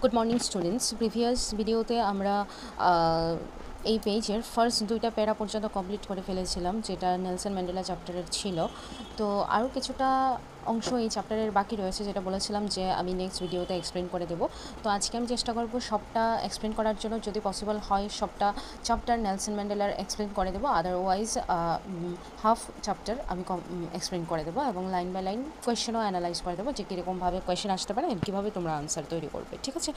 Good morning students. Previous ভিডিওতে আমরা এই পেজের ফার্স্ট দুইটা প্যারা পর্যন্ত কমপ্লিট করে ফেলেছিলাম, যেটা নেলসন ম্যান্ডেলা চ্যাপ্টারের ছিল। তো আরও কিছুটা অংশ এই চ্যাপ্টারের বাকি রয়েছে, যেটা বলেছিলাম যে আমি নেক্সট ভিডিওতে এক্সপ্লেন করে দেবো। তো আজকে আমি চেষ্টা করব সবটা এক্সপ্লেন করার জন্য, যদি পসিবল হয় সবটা চ্যাপ্টার নেলসন ম্যান্ডেলার এক্সপ্লেন করে দেবো, আদারওয়াইজ হাফ চ্যাপ্টার আমি এক্সপ্লেন করে দেবো এবং লাইন বাই লাইন কোয়েশ্চেনও অ্যানালাইজ করে দেবো, যে কীরকমভাবে কোয়েশ্চেন আসতে পারে, কীভাবে তোমরা আনসার তৈরি করবে। ঠিক আছে,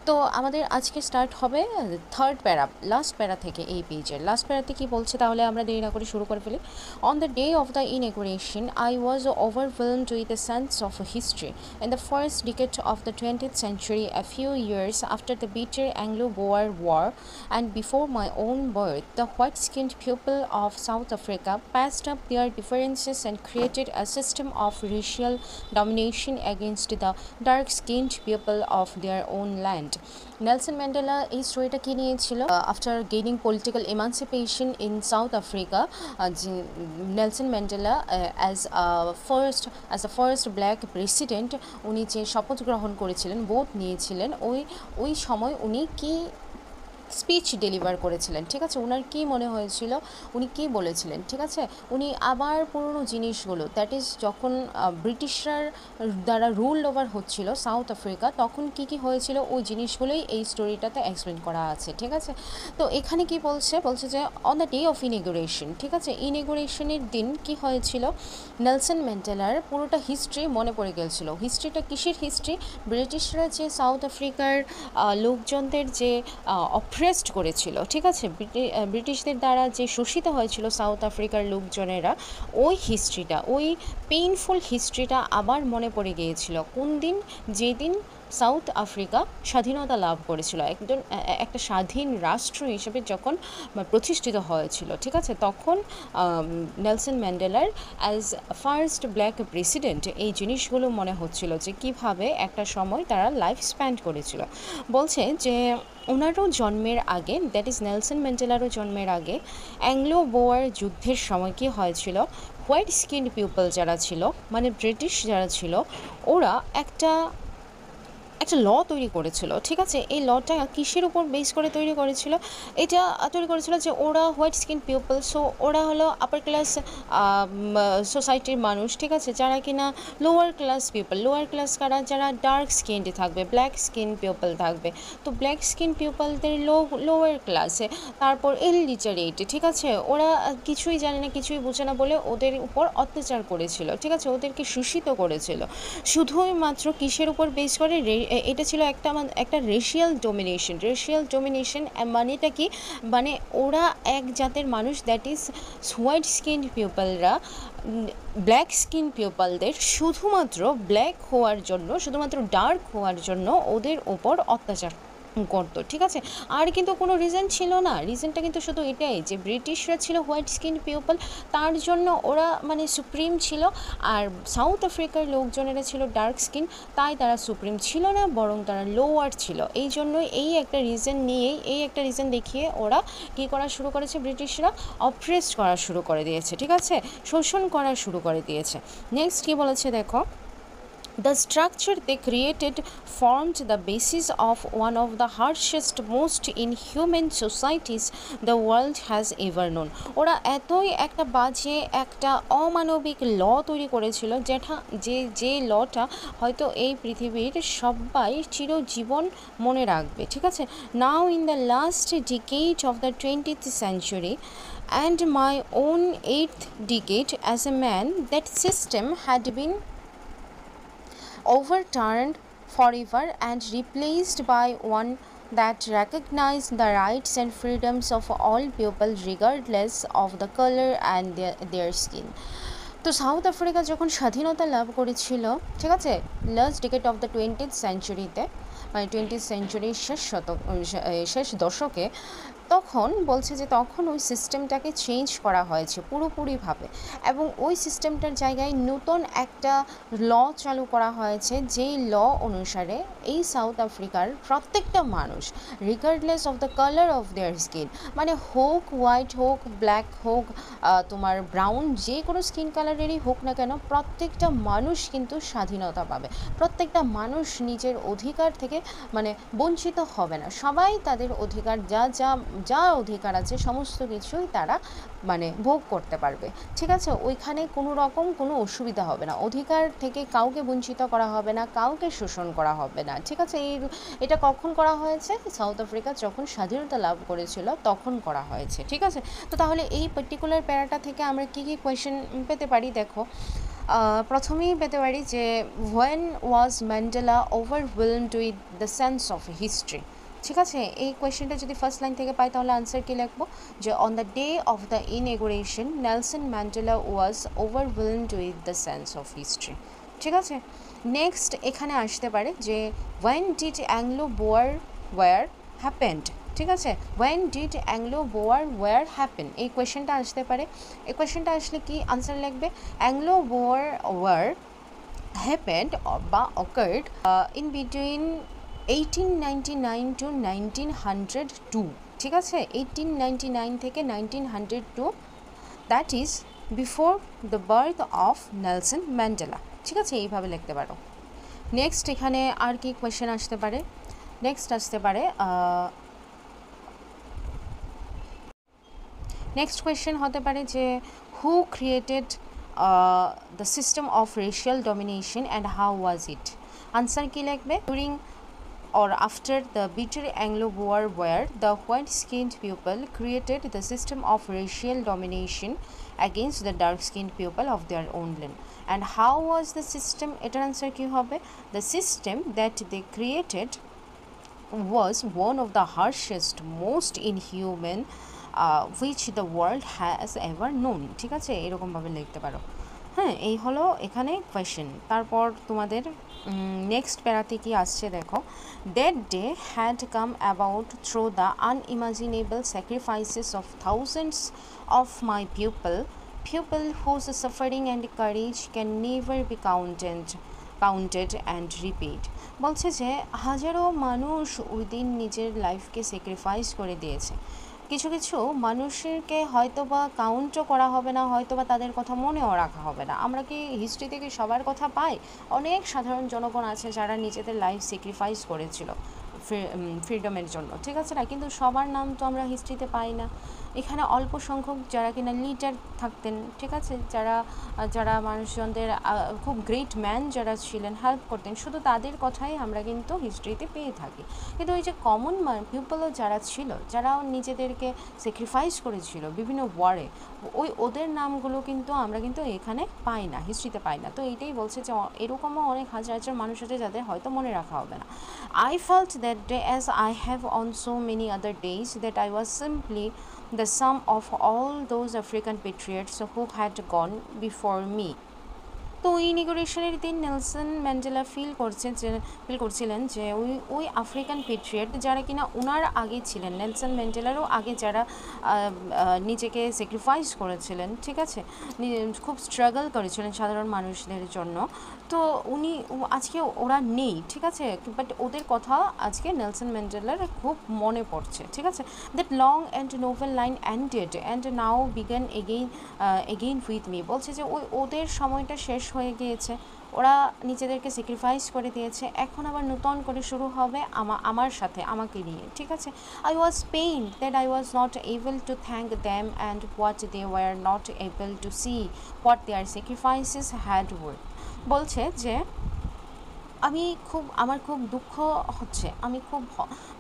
তো আমাদের আজকে স্টার্ট হবে থার্ড প্যারা, লাস্ট প্যারা থেকে। এই পেজের লাস্ট প্যারাতে কী বলছে, তাহলে আমরা দেরি না করে শুরু করে ফেলি। On the day of the inauguration I was overwhelmed with a sense of history. In the first decade of the 20th century, a few years after the bitter Anglo-Boer War and before my own birth, the white-skinned people of South Africa patched up their differences and created a system of racial domination against the dark-skinned people of their own land. Nelson Mandela এই স্টোরিটা কী নিয়েছিল, after gaining political emancipation in South Africa, Nelson Mandela as a first black president, উনি যে শপথ গ্রহণ করেছিলেন, vote নিয়েছিলেন, ওই সময় উনি কি স্পিচ ডেলিভার করেছিলেন। ঠিক আছে, ওনার কী মনে হয়েছিল, উনি কী বলেছিলেন। ঠিক আছে, উনি আবার পুরনো জিনিসগুলো, দ্যাট ইজ যখন ব্রিটিশরা দ্বারা রুল ওভার হচ্ছিল সাউথ আফ্রিকা, তখন কি কি হয়েছিল ওই জিনিসগুলোই এই স্টোরিটাতে এক্সপ্লেন করা আছে। ঠিক আছে, তো এখানে কি বলছে যে অন দ্য ডে অফ ইনঅগুরেশন, ঠিক আছে, ইনঅগুরেশনের দিন কি হয়েছিল, নেলসন ম্যান্ডেলার পুরোটা হিস্ট্রি মনে পড়ে গেছিলো। হিস্ট্রিটা কিসের হিস্ট্রি, ব্রিটিশরা যে সাউথ আফ্রিকার লোকজনদের যে অপ্রেসড করেছিল, ঠিক আছে, ব্রিটিশদের দ্বারা যে শোষিত হয়েছিল সাউথ আফ্রিকার লোকজনেরা, ওই হিস্ট্রিটা, ওই পেইনফুল হিস্ট্রিটা আবার মনে পড়ে গিয়েছিল। কোন দিন, যেদিন সাউথ আফ্রিকা স্বাধীনতা লাভ করেছিল, একটা স্বাধীন রাষ্ট্র হিসেবে যখন প্রতিষ্ঠিত হয়েছিল। ঠিক আছে, তখন নেলসন ম্যান্ডেলার অ্যাজ ফার্স্ট ব্ল্যাক প্রেসিডেন্ট এই জিনিসগুলো মনে হচ্ছিল, যে কিভাবে একটা সময় তারা লাইফ স্প্যান্ড করেছিল। বলছে যে ওনারও জন্মের আগে, দ্যাট ইজ নেলসন ম্যান্ডেলারও জন্মের আগে, অ্যাংলো বোয়ার যুদ্ধের সময় কী হয়েছিল, হোয়াইট স্কিন পিপল যারা ছিল, মানে ব্রিটিশ যারা ছিল, ওরা একটা ল তৈরি করেছিল। ঠিক আছে, এই লটা কিসের উপর বেস করে তৈরি করেছিল, এটা তৈরি করেছিল যে ওরা হোয়াইট স্কিন পিপল, সো ওরা হলো আপার ক্লাস সোসাইটির মানুষ। ঠিক আছে, যারা কিনা lower class people, lower class কারা, যারা ডার্ক স্কিনড থাকবে, ব্ল্যাক স্কিন পিপল থাকবে। তো ব্ল্যাক স্কিন পিপলদের লোয়ার ক্লাসে, তারপর ইলিটারেট, ঠিক আছে, ওরা কিছুই জানে না, কিছুই বোঝে না বলে ওদের উপর অত্যাচার করেছিল। ঠিক আছে, ওদেরকে শোষিত করেছিল শুধুই মাত্র কিসের উপর বেস করে, এটা ছিল একটা রেশিয়াল ডোমিনেশন। মানেটা কি, মানে ওরা এক জাতের মানুষ, দ্যাট ইজ হোয়াইট স্কিন পিপলরা ব্ল্যাক স্কিন পিপলদের শুধুমাত্র ব্ল্যাক হওয়ার জন্য, শুধুমাত্র ডার্ক হওয়ার জন্য ওদের ওপর অত্যাচার করতো। ঠিক আছে, আর কিন্তু কোনো রিজন ছিল না, রিজনটা কিন্তু শুধু এটাই যে ব্রিটিশরা ছিল হোয়াইট স্কিন পিপল, তার জন্য ওরা মানে সুপ্রিম ছিল, আর সাউথ আফ্রিকার লোকজনেরা ছিল ডার্ক স্কিন, তাই তারা সুপ্রিম ছিল না, বরং তারা লোয়ার ছিল। এই জন্যই এই একটা রিজন দেখিয়ে ওরা কী করা শুরু করেছে, ব্রিটিশরা অপ্রেস করা শুরু করে দিয়েছে। ঠিক আছে, শোষণ করা শুরু করে দিয়েছে। নেক্সট কী বলেছে দেখো, the structure they created formed the basis of one of the harshest, most inhuman societies the world has ever known. ওরা এতই একটা বাজে, একটা অমানবিক ল তৈরি করেছিল, যে লটা হয়তো এই পৃথিবীর সবাই চিরজীবন মনে রাখবে। ঠিক আছে, নাও in the last decade of the 20th century and my own 8th decade as a man, that system had been overturned forever and replaced by one that recognized the rights and freedoms of all people regardless of the color and their skin. তো south Africa যখন স্বাধীনতা লাভ করেছিল, ঠিক আছে, last decade of the 20th সেঞ্চুরিতে, মানে 20th সেঞ্চুরির শেষ দশকে, তখন বলছে যে তখন ওই সিস্টেমটাকে চেঞ্জ করা হয়েছে পুরোপুরিভাবে, এবং ওই সিস্টেমটার জায়গায় নতুন একটা ল চালু করা হয়েছে, যেই ল অনুসারে এই সাউথ আফ্রিকার প্রত্যেকটা মানুষ, regardless of the colour of their skin, মানে হোক হোয়াইট হোক, ব্ল্যাক হোক, তোমার ব্রাউন, যে কোনো স্কিন কালারেরই হোক না কেন, প্রত্যেকটা মানুষ কিন্তু স্বাধীনতা পাবে, প্রত্যেকটা মানুষ নিজের অধিকার থেকে মানে বঞ্চিত হবে না, সবাই তাদের অধিকার যা যা যা অধিকার আছে সমস্ত কিছুই তারা মানে ভোগ করতে পারবে। ঠিক আছে, ওইখানে কোনো রকম কোনো অসুবিধা হবে না, অধিকার থেকে কাউকে বঞ্চিত করা হবে না, কাউকে শোষণ করা হবে না। ঠিক আছে, এটা কখন করা হয়েছে? সাউথ আফ্রিকা যখন স্বাধীনতা লাভ করেছিল তখন করা হয়েছে। ঠিক আছে, তো তাহলে এই পার্টিকুলার প্যারাটা থেকে আমরা কী কী কোয়েশ্চেন পেতে পারি দেখো। প্রথমেই পেতে পারি যে when was Mandela overwhelmed with the sense of history. ঠিক আছে, এই কোয়েশ্চেনটা যদি ফার্স্ট লাইন থেকে পাই তাহলে আনসার কী লিখবো, যে on the day of the inauguration Nelson Mandela was overwhelmed with the sense of history. ঠিক আছে, নেক্সট এখানে আসতে পারে যে when did Anglo Boer war happened. ঠিক আছে, when did Anglo Boer war happen, এই কোয়েশ্চেনটা আসতে পারে। এই কোয়েশ্চেনটা আসলে কি আনসার লিখবে, অ্যাংলো বোয়ার ওয়ার happened বা occurred in between 1899 to 1902। ঠিক আছে, 1899 থেকে 1902, that is before the birth of Nelson Mandela. ঠিক আছে, এইভাবে লিখতে পারো। নেক্সট এখানে আর কি কোয়েশ্চেন আসতে পারে, নেক্সট আসতে পারে নেক্সট কোয়েশ্চেন হতে পারে যে who created the system of racial domination and how was it. Answer কী লিখবে, during or after the bitter Anglo-Boer War, the white-skinned people created the system of racial domination against the dark-skinned people of their own land. And how was the system? এটার answer কী হবে, the system that they created was one of the harshest, most inhuman which the world has ever known। ঠিক আছে, এরকমভাবে লিখতে পারো। হ্যাঁ, এই হলো এখানে কোয়েশ্চেন। তারপর তোমাদের নেক্সট প্যারাতে কি আসছে দেখো, that day had come about through the unimaginable sacrifices of thousands of my people whose suffering and courage can never be counted and repeat. বলছে যে হাজারো মানুষ ওই দিন নিজের লাইফকে স্যাক্রিফাইস করে দিয়েছে, কিছু কিছু মানুষকে হয়তো বা কাউন্টও করা হবে না, হয়তো বা তাদের কথা মনেও রাখা হবে না। আমরা কি হিস্ট্রি থেকে সবার কথা পাই? অনেক সাধারণ জনগণ আছে যারা নিজেদের লাইফ স্যাক্রিফাইস করেছিল ফ্রিডমের জন্য। ঠিক আছে না, কিন্তু সবার নাম তো আমরা হিস্ট্রিতে পাই না। এখানে অল্প সংখ্যক যারা কিনা লিডার থাকতেন, ঠিক আছে, যারা মানুষজনদের খুব গ্রেট ম্যান যারা ছিলেন, হেল্প করতেন, শুধু তাদের কথাই আমরা কিন্তু হিস্ট্রিতে পেয়ে থাকি। কিন্তু ওই যে কমন পিপলও যারা ছিল, যারাও নিজেদেরকে স্যাক্রিফাইস করেছিল বিভিন্ন ওয়ারে, ওদের নামগুলো কিন্তু আমরা কিন্তু এখানে পাই না, হিস্ট্রিতে পাই না। তো এইটাই বলছে যে এরকমও অনেক হাজার হাজার মানুষ আছে যাদের হয়তো মনে রাখা হবে না। I felt that day, as I have on so many other days, that I was simply the sum of all those African patriots who had gone before me. তো ওই ইনিগ্রেশনের দিন নেলসন ম্যান্ডেলা ফিল করছিলেন যে ওই African patriot যারা কিনা ওনার আগে ছিলেন, নেলসন ম্যান্ডেলারও আগে যারা নিজেকে স্যাক্রিফাইস করেছিলেন, ঠিক আছে, খুব স্ট্রাগল করেছিলেন সাধারণ মানুষদের জন্য। তো আজকে ওরা নেই, ঠিক আছে, বাট ওদের কথা আজকে নেলসন ম্যান্ডেলার খুব মনে পড়ছে। ঠিক আছে, that long and novel line ended and now began again with me. বলছে যে ওদের সময়টা শেষ হয়ে গিয়েছে, ওরা নিজেদেরকে স্যাক্রিফাইস করে দিয়েছে, এখন আবার নতুন করে শুরু হবে আমার সাথে, আমাকে নিয়ে। ঠিক আছে, I was pained that I was not able to thank them and what they were not able to see what their sacrifices had word. বলছে যে আমার খুব দুঃখ হচ্ছে, আমি খুব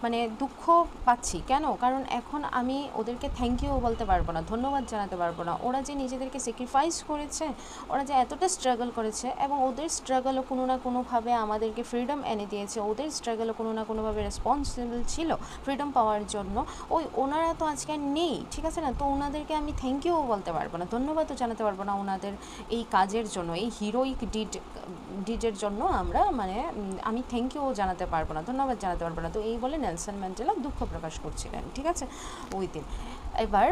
মানে দুঃখ পাচ্ছি। কেন? কারণ এখন আমি ওদেরকে থ্যাংক ইউ বলতে পারবো না, ধন্যবাদ জানাতে পারবো না। ওরা যে নিজেদেরকে স্যাক্রিফাইস করেছে, ওরা যে এতটা স্ট্রাগল করেছে, এবং ওদের স্ট্রাগলও কোনো না কোনোভাবে আমাদেরকে ফ্রিডম এনে দিয়েছে, ওদের স্ট্রাগলও কোনো না কোনোভাবে রেসপন্সিবল ছিল ফ্রিডম পাওয়ার জন্য। ওনারা তো আজকে নেই, ঠিক আছে না, তো ওনাদেরকে আমি থ্যাংক ইউ বলতে পারবো না, ধন্যবাদও জানাতে পারবো না ওনাদের এই কাজের জন্য, এই হিরোইক ডিডের জন্য আমরা মানে আমি থ্যাংক ইউ জানাতে পারবো না, ধন্যবাদ জানাতে পারবো না। তো এই বলে নেলসন ম্যান্ডেলা দুঃখ প্রকাশ করছিলেন, ঠিক আছে, ওই দিন। এবার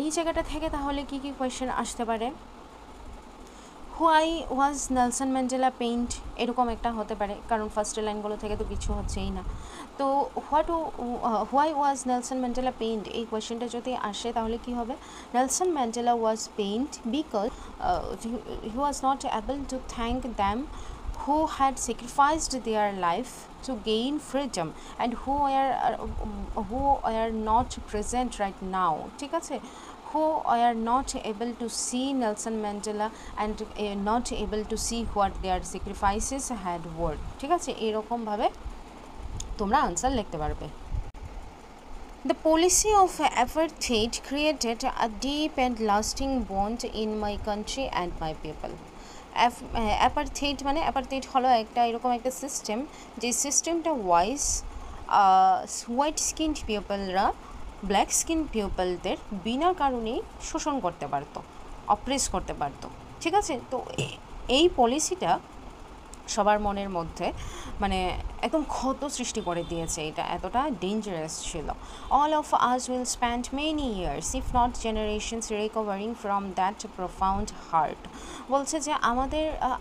এই জায়গাটা থেকে তাহলে কি কি কোয়েশ্চেন আসতে পারে? Why was Nelson Mandela pained, এরকম একটা হতে পারে, কারণ ফার্স্টের লাইনগুলো থেকে তো কিছু হচ্ছেই না। তো why was Nelson Mandela pained, এই কোয়েশ্চেনটা যদি আসে তাহলে কি হবে? Nelson Mandela was pained because he was not able to thank them who had sacrificed their life to gain freedom and who are not present right now, ঠিক আছে, who are not able to see Nelson Mandela and not able to see what their sacrifices had worth, ঠিক আছে, এরকমভাবে তোমরা answer লিখতে পারবে। The policy of apartheid created a deep and lasting bond in my country and my people. অ্যাপারথেইড মানে অ্যাপারথেইড হলো একটা এরকম একটা সিস্টেম, যে সিস্টেমটা হোয়াইট স্কিন পিপলরা ব্ল্যাক স্কিন পিপলদের বিনা কারণেই শোষণ করতে পারতো, অপ্রেস করতে পারতো, ঠিক আছে। তো এই পলিসিটা সবার মনের মধ্যে মানে একদম ক্ষত সৃষ্টি করে দিয়েছে, এটা এতটা ডেঞ্জারাস ছিল। All of us will spend many years if not generations recovering from that profound heart. বলছে যে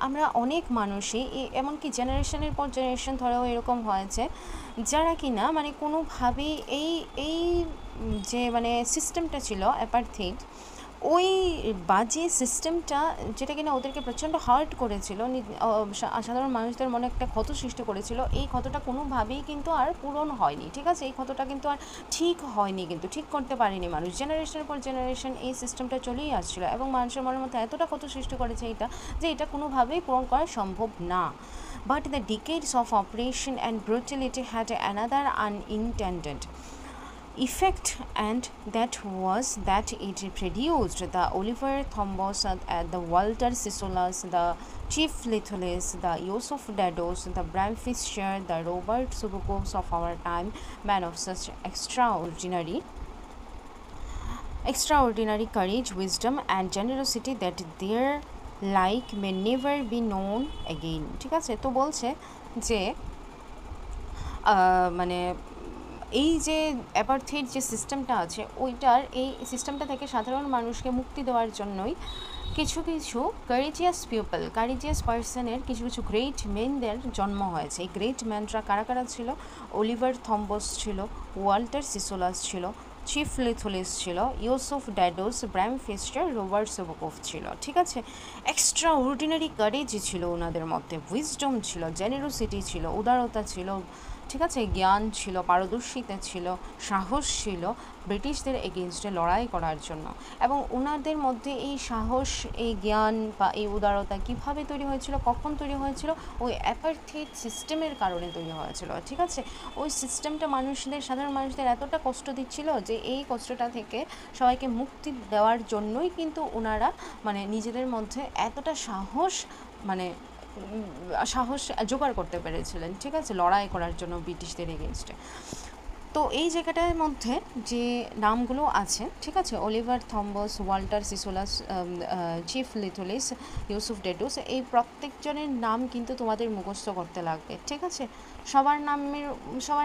আমরা অনেক মানুষই এমনকি জেনারেশনের পর জেনারেশন ধরেও এরকম হয়েছে যারা কিনা মানে কোনোভাবেই এই যে মানে সিস্টেমটা ছিল অ্যাপারথেইড, ওই বাজে সিস্টেমটা যেটা কিনা ওদেরকে প্রচণ্ড হার্ট করেছিল, সাধারণ মানুষদের মনে একটা ক্ষত সৃষ্টি করেছিল, এই ক্ষতটা কোনোভাবেই কিন্তু আর পূরণ হয়নি, ঠিক আছে, এই ক্ষতটা কিন্তু আর ঠিক হয়নি, কিন্তু ঠিক করতে পারেনি মানুষ। জেনারেশনের পর জেনারেশন এই সিস্টেমটা চলেই আসছিল এবং মানুষের মনের মধ্যে এতটা ক্ষত সৃষ্টি করেছে এটা, যে এটা কোনোভাবেই পূরণ করা সম্ভব না। But the decades of oppression and brutality had another unintended effect, and that was that it produced the Oliver Thombos, the Walter Sissolas, the Chief Litholes, the Yusuf Dados, the Bram Fischer, the Robert Subukovs of our time, men of such extraordinary courage, wisdom and generosity that their like may never be known again, ঠিক আছে। তো বলছে যে মানে এই যে অ্যাপারথেইড যে সিস্টেমটা আছে এই সিস্টেমটা থেকে সাধারণ মানুষকে মুক্তি দেওয়ার জন্যই কিছু কারেজিয়াস পার্সনের কিছু গ্রেট মেনদের জন্ম হয়েছে। এই গ্রেট ম্যানরা কারা কারা ছিল? অলিভার থম্বস ছিল, ওয়াল্টার সিসোলাস ছিল, চিফ লিথোলিস ছিল, Yusuf Dadoo, Bram Fischer, Robert সুবুকভ ছিল, ঠিক আছে। এক্সট্রা অর্ডিনারি কারেজ ছিল ওনাদের মধ্যে, উইজডম ছিল, জেনারোসিটি ছিল, উদারতা ছিল, ঠিক আছে, জ্ঞান ছিল, পারদর্শিতা ছিল, সাহস ছিল ব্রিটিশদের এগেনস্টে লড়াই করার জন্য। এবং ওনাদের মধ্যে এই সাহস, এই জ্ঞান বা এই উদারতা কীভাবে তৈরি হয়েছিল, কখন তৈরি হয়েছিল? ওই অ্যাপারথেইড সিস্টেমের কারণে তৈরি হয়েছিল, ঠিক আছে। ওই সিস্টেমটা সাধারণ মানুষদের এতটা কষ্ট দিচ্ছিল যে এই কষ্টটা থেকে সবাইকে মুক্তি দেওয়ার জন্যই কিন্তু ওনারা মানে নিজেদের মধ্যে এতটা সাহস জোগাড় করতে পেরেছিলেন, ঠিক আছে, লড়াই করার জন্য ব্রিটিশদের এগেনস্টে। তো এই জায়গাটার মধ্যে যে নামগুলো আছে, ঠিক আছে, Oliver Tambo, Walter Sisulu, Chief Luthuli, Yusuf ডেডোস, এই প্রত্যেকজনের নাম কিন্তু তোমাদের মুখস্থ করতে লাগবে, ঠিক আছে। সবার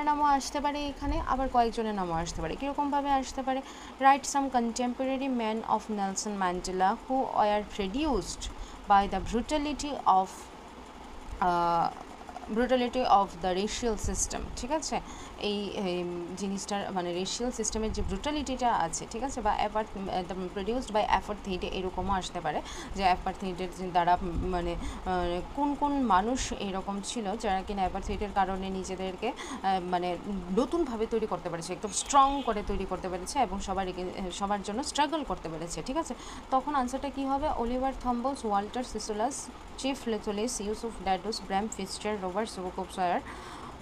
নামও আসতে পারে এখানে, আবার কয়েকজনের নামও আসতে পারে। কীরকমভাবে আসতে পারে? Right some contemporary man of Nelson Mandela who are produced by the brutality of the racial system, ঠিক আছে। এই জিনিসটার মানে রেশিয়াল সিস্টেমের যে ব্রুটালিটিটা আছে, ঠিক আছে, বা প্রডিউসড বাই অ্যাপারথেইড, এরকমও আসতে পারে যে অ্যাপারথেইডের দ্বারা মানে কোন মানুষ এরকম ছিল যারা কিনা অ্যাপারথেইডের কারণে নিজেদেরকে মানে নতুনভাবে তৈরি করতে পেরেছে, একদম স্ট্রং করে তৈরি করতে পেরেছে এবং সবার জন্য স্ট্রাগল করতে পেরেছে, ঠিক আছে। তখন আনসারটা কী হবে? Oliver Tambo, Walter Sisulu, Chief Luthuli, Yusuf Dadoo, Bram Fischer, Robert Sobukwe আর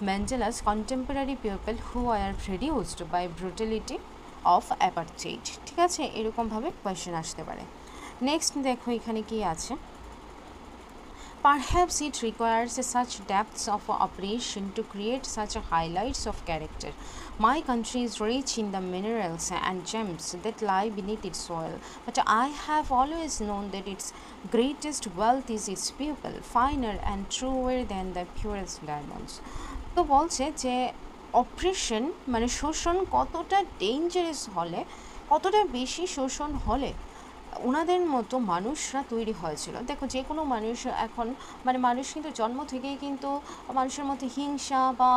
Mandela's contemporary people who are produced by brutality of apartheid, ঠিক আছে। এরকমভাবে কোয়েশ্চেন আসতে পারে। নেক্সট দেখো এখানে কি আছে। Perhaps it requires such depths of operation to create such highlights of character. My country is rich in the minerals and gems that lie beneath its soil, but I have always known that its greatest wealth is its people, finer and truer than the purest diamonds. তো বলছে যে operation মানে শোষণ কতটা dangerous হলে, কতটা বেশি শোষণ হলে ওনাদের মতো মানুষরা তৈরি হয়েছিল। দেখো যে কোনো মানুষ এখন মানে মানুষ কিন্তু জন্ম থেকেই কিন্তু মানুষের মধ্যে হিংসা বা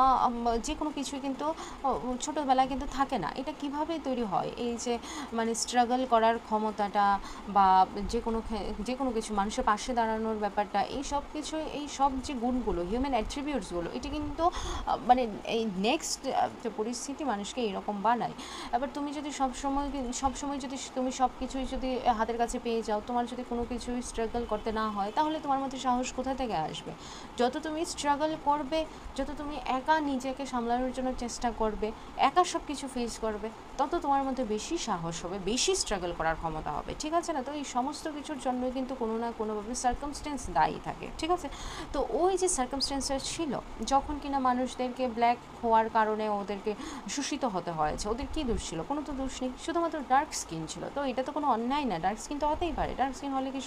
যে কোনো কিছুই কিন্তু ছোটোবেলায় কিন্তু থাকে না। এটা কিভাবে তৈরি হয়, এই যে মানে স্ট্রাগল করার ক্ষমতাটা বা যে কোনো কিছু মানুষের পাশে দাঁড়ানোর ব্যাপারটা, এই সব কিছু এই সব যে গুণগুলো হিউম্যান অ্যাট্রিবিউটসগুলো এটা কিন্তু মানে এই নেক্সট পরিস্থিতি মানুষকে এইরকম বানায়। এবার তুমি যদি সবসময় যদি তুমি সব কিছুই যদি হাতের কাছে পেয়ে যাও, তোমার যদি কোনো কিছুই স্ট্রাগল করতে না হয়, তাহলে তোমার মধ্যে সাহস কোথা থেকে আসবে? যত তুমি স্ট্রাগল করবে, যত তুমি একা নিজেকে সামলানোর জন্য চেষ্টা করবে, একা সব কিছু ফেস করবে, তত তোমার মধ্যে বেশি সাহস হবে, বেশি স্ট্রাগল করার ক্ষমতা হবে, ঠিক আছে না? তো এই সমস্ত কিছুর জন্য কিন্তু কোনো না কোনোভাবে সার্কামস্টেন্স দায়ী থাকে, ঠিক আছে? তো ওই যে সার্কামস্টেন্সটা ছিল যখন কিনা মানুষদেরকে ব্ল্যাক হওয়ার কারণে ওদেরকে শোষিত হতে হয়েছে, ওদের কী দোষ ছিল? কোনো তো দোষ নেই, শুধুমাত্র ডার্ক স্কিন ছিল। তো এটা তো কোনো অন্যায় না, ডার্ক স্কিন তো হতেই পারে, ডার্ক স্কিন হলে কি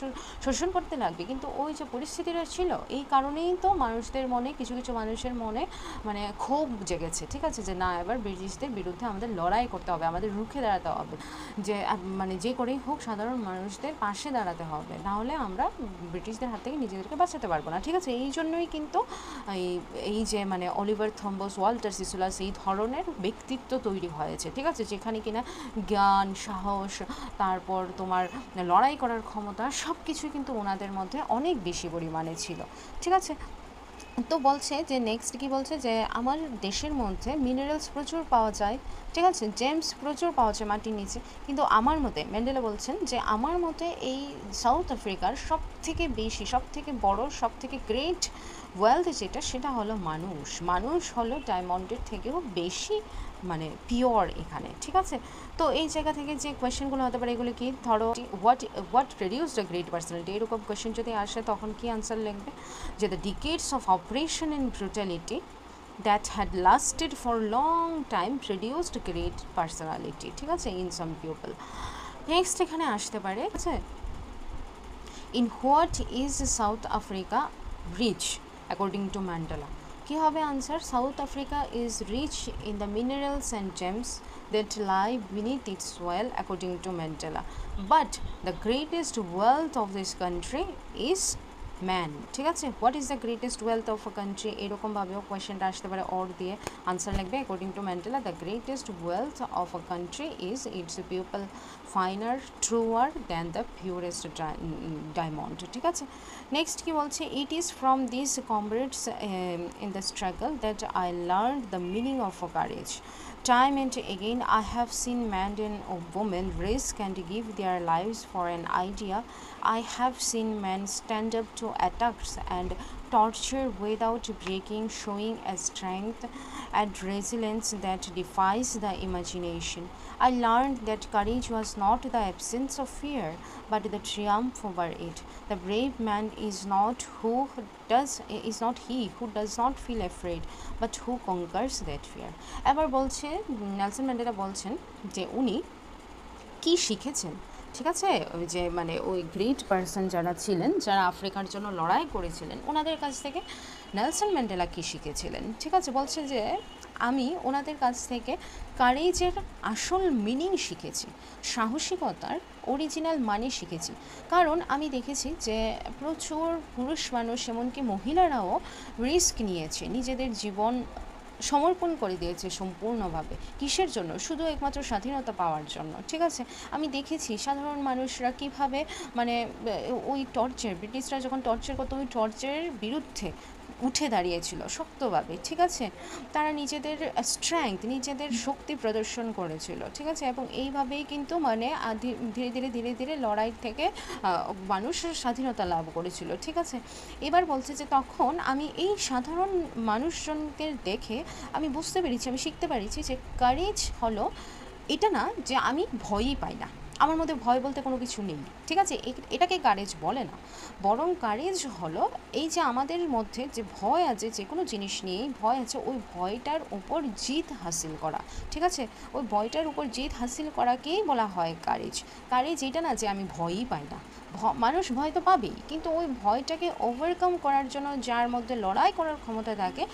শোষণ করতে লাগবে? কিন্তু ওই যে পরিস্থিতিটা ছিল এই কারণেই তো মানুষদের মনে, কিছু কিছু মানুষের মনে মানে ক্ষোভ জেগেছে, ঠিক আছে? যে না, এবার ব্রিটিশদের বিরুদ্ধে আমাদের লড়াই করতে হবে, আমাদের রুখে দাঁড়াতে হবে, যে মানে যে করেই হোক সাধারণ মানুষদের পাশে দাঁড়াতে হবে, নাহলে আমরা ব্রিটিশদের হাত থেকে নিজেদেরকে বাঁচাতে পারবো না, ঠিক আছে? এই জন্যই কিন্তু এই যে মানে অলিভার থম্বস, ওয়াল্টার সিসুলাস এই ধরনের ব্যক্তিত্ব তৈরি হয়েছে, ঠিক আছে? যেখানে কিনা জ্ঞান, সাহস, তারপর তোমার লড়াই করার ক্ষমতা সব কিছুই কিন্তু ওনাদের মধ্যে অনেক বেশি পরিমাণে ছিল, ঠিক আছে? তো বলছে যে নেক্সট কি বলছে যে আমার দেশের মধ্যে মিনারেলস প্রচুর পাওয়া যায়, ঠিক আছে, জেমস প্রচুর পাওয়া যায় মাটির নিচে, কিন্তু আমার মতে ম্যান্ডেলা বলছেন যে আমার মতে এই সাউথ আফ্রিকার সব থেকে বেশি, সব থেকে বড়, সব থেকে গ্রেট ওয়েলথ যেটা, সেটা হলো মানুষ হলো ডায়মন্ডের থেকেও বেশি মানে পিওর এখানে, ঠিক আছে? তো এই জায়গা থেকে যে কোয়েশ্চেনগুলো হতে পারে এগুলো কি, ধরো what produced a great personality, এরকম কোয়েশ্চেন যদি আসে তখন কি আনসার লিখবে? যে the ডিকেডস of operation and brutality that had lasted for long time produced great personality, ঠিক আছে, in some people. নেক্সট এখানে আসতে পারে, ঠিক আছে, in what is South Africa rich according to Mandela? কি হবে answer? South Africa is rich in the minerals and gems that lie beneath its soil according to Mandela, but the greatest wealth of this country is man, ঠিক আছে? What is the greatest wealth of a country, এরকমভাবেও কোয়েশ্চেনটা আসতে পারে, or দিয়ে answer লিখবে according to Mandela the greatest wealth of a country is its people, finer, truer than the purest diamond, ঠিক আছে? নেক্সট কি বলছে? It is from this comrades in the struggle that I learn the meaning of a courage. Time and again, I have seen men and women risk and give their lives for an idea. I have seen men stand up to attacks and torture without breaking, showing a strength and resilience that defies the imagination. I learned that courage was not the absence of fear, but the triumph over it. The brave man is not he who does not feel afraid, but who conquers that fear. এবার বলছে Nelson Mandela বলছেন যে উনি কি শিখেছেন, ঠিক আছে? ওই যে মানে ওই গ্রেট পারসন যারা ছিলেন, যারা আফ্রিকার জন্য লড়াই করেছিলেন, ওনাদের কাছ থেকে নেলসন ম্যান্ডেলা কী শিখেছিলেন, ঠিক আছে? বলছে যে আমি ওনাদের কাছ থেকে কারেজের আসল মিনিং শিখেছি, সাহসিকতার অরিজিনাল মানে শিখেছি। কারণ আমি দেখেছি যে প্রচুর পুরুষ মানুষ, এমনকি মহিলারাও রিস্ক নিয়েছে, নিজেদের জীবন সমর্পণ করে দিয়েছে সম্পূর্ণভাবে। কিসের জন্য? শুধু একমাত্র স্বাধীনতা পাওয়ার জন্য, ঠিক আছে? আমি দেখেছি সাধারণ মানুষরা কীভাবে মানে ওই টর্চার, ব্রিটিশরা যখন টর্চার করতো ওই টর্চারের বিরুদ্ধে উঠে দাঁড়িয়েছিল শক্তভাবে, ঠিক আছে? তারা নিজেদের স্ট্রেংথ, নিজেদের শক্তি প্রদর্শন করেছিল, ঠিক আছে? এবং এইভাবেই কিন্তু মানে ধীরে ধীরে লড়াই থেকে মানুষ স্বাধীনতা লাভ করেছিল, ঠিক আছে? এবার বলছে যে তখন আমি এই সাধারণ মানুষজনকে দেখে আমি বুঝতে পেরেছি, আমি শিখতে পেরেছি যে কারেজ হলো এটা না যে আমি ভয়ই পাই না, আমার মধ্যে ভয় বলতে কোনো কিছু নেই, ঠিক আছে। এটাকে কারেজ বলে না, বরং কারেজ হলো এই যে আমাদের মধ্যে যে ভয় আছে, যে কোনো জিনিস নিয়েই ভয় আছে, ওই ভয়টার উপর জিত হাসিল করা, ঠিক আছে। ওই ভয়টার উপর জিত হাসিল করাকেই বলা হয় কারেজ। কারেজ এটা না যে আমি ভয়ই পাই না, মানুষ ভয় তো পাবেই, কিন্তু ওই ভয়টাকে ওভারকাম করার জন্য যার মধ্যে লড়াই করার ক্ষমতা থাকে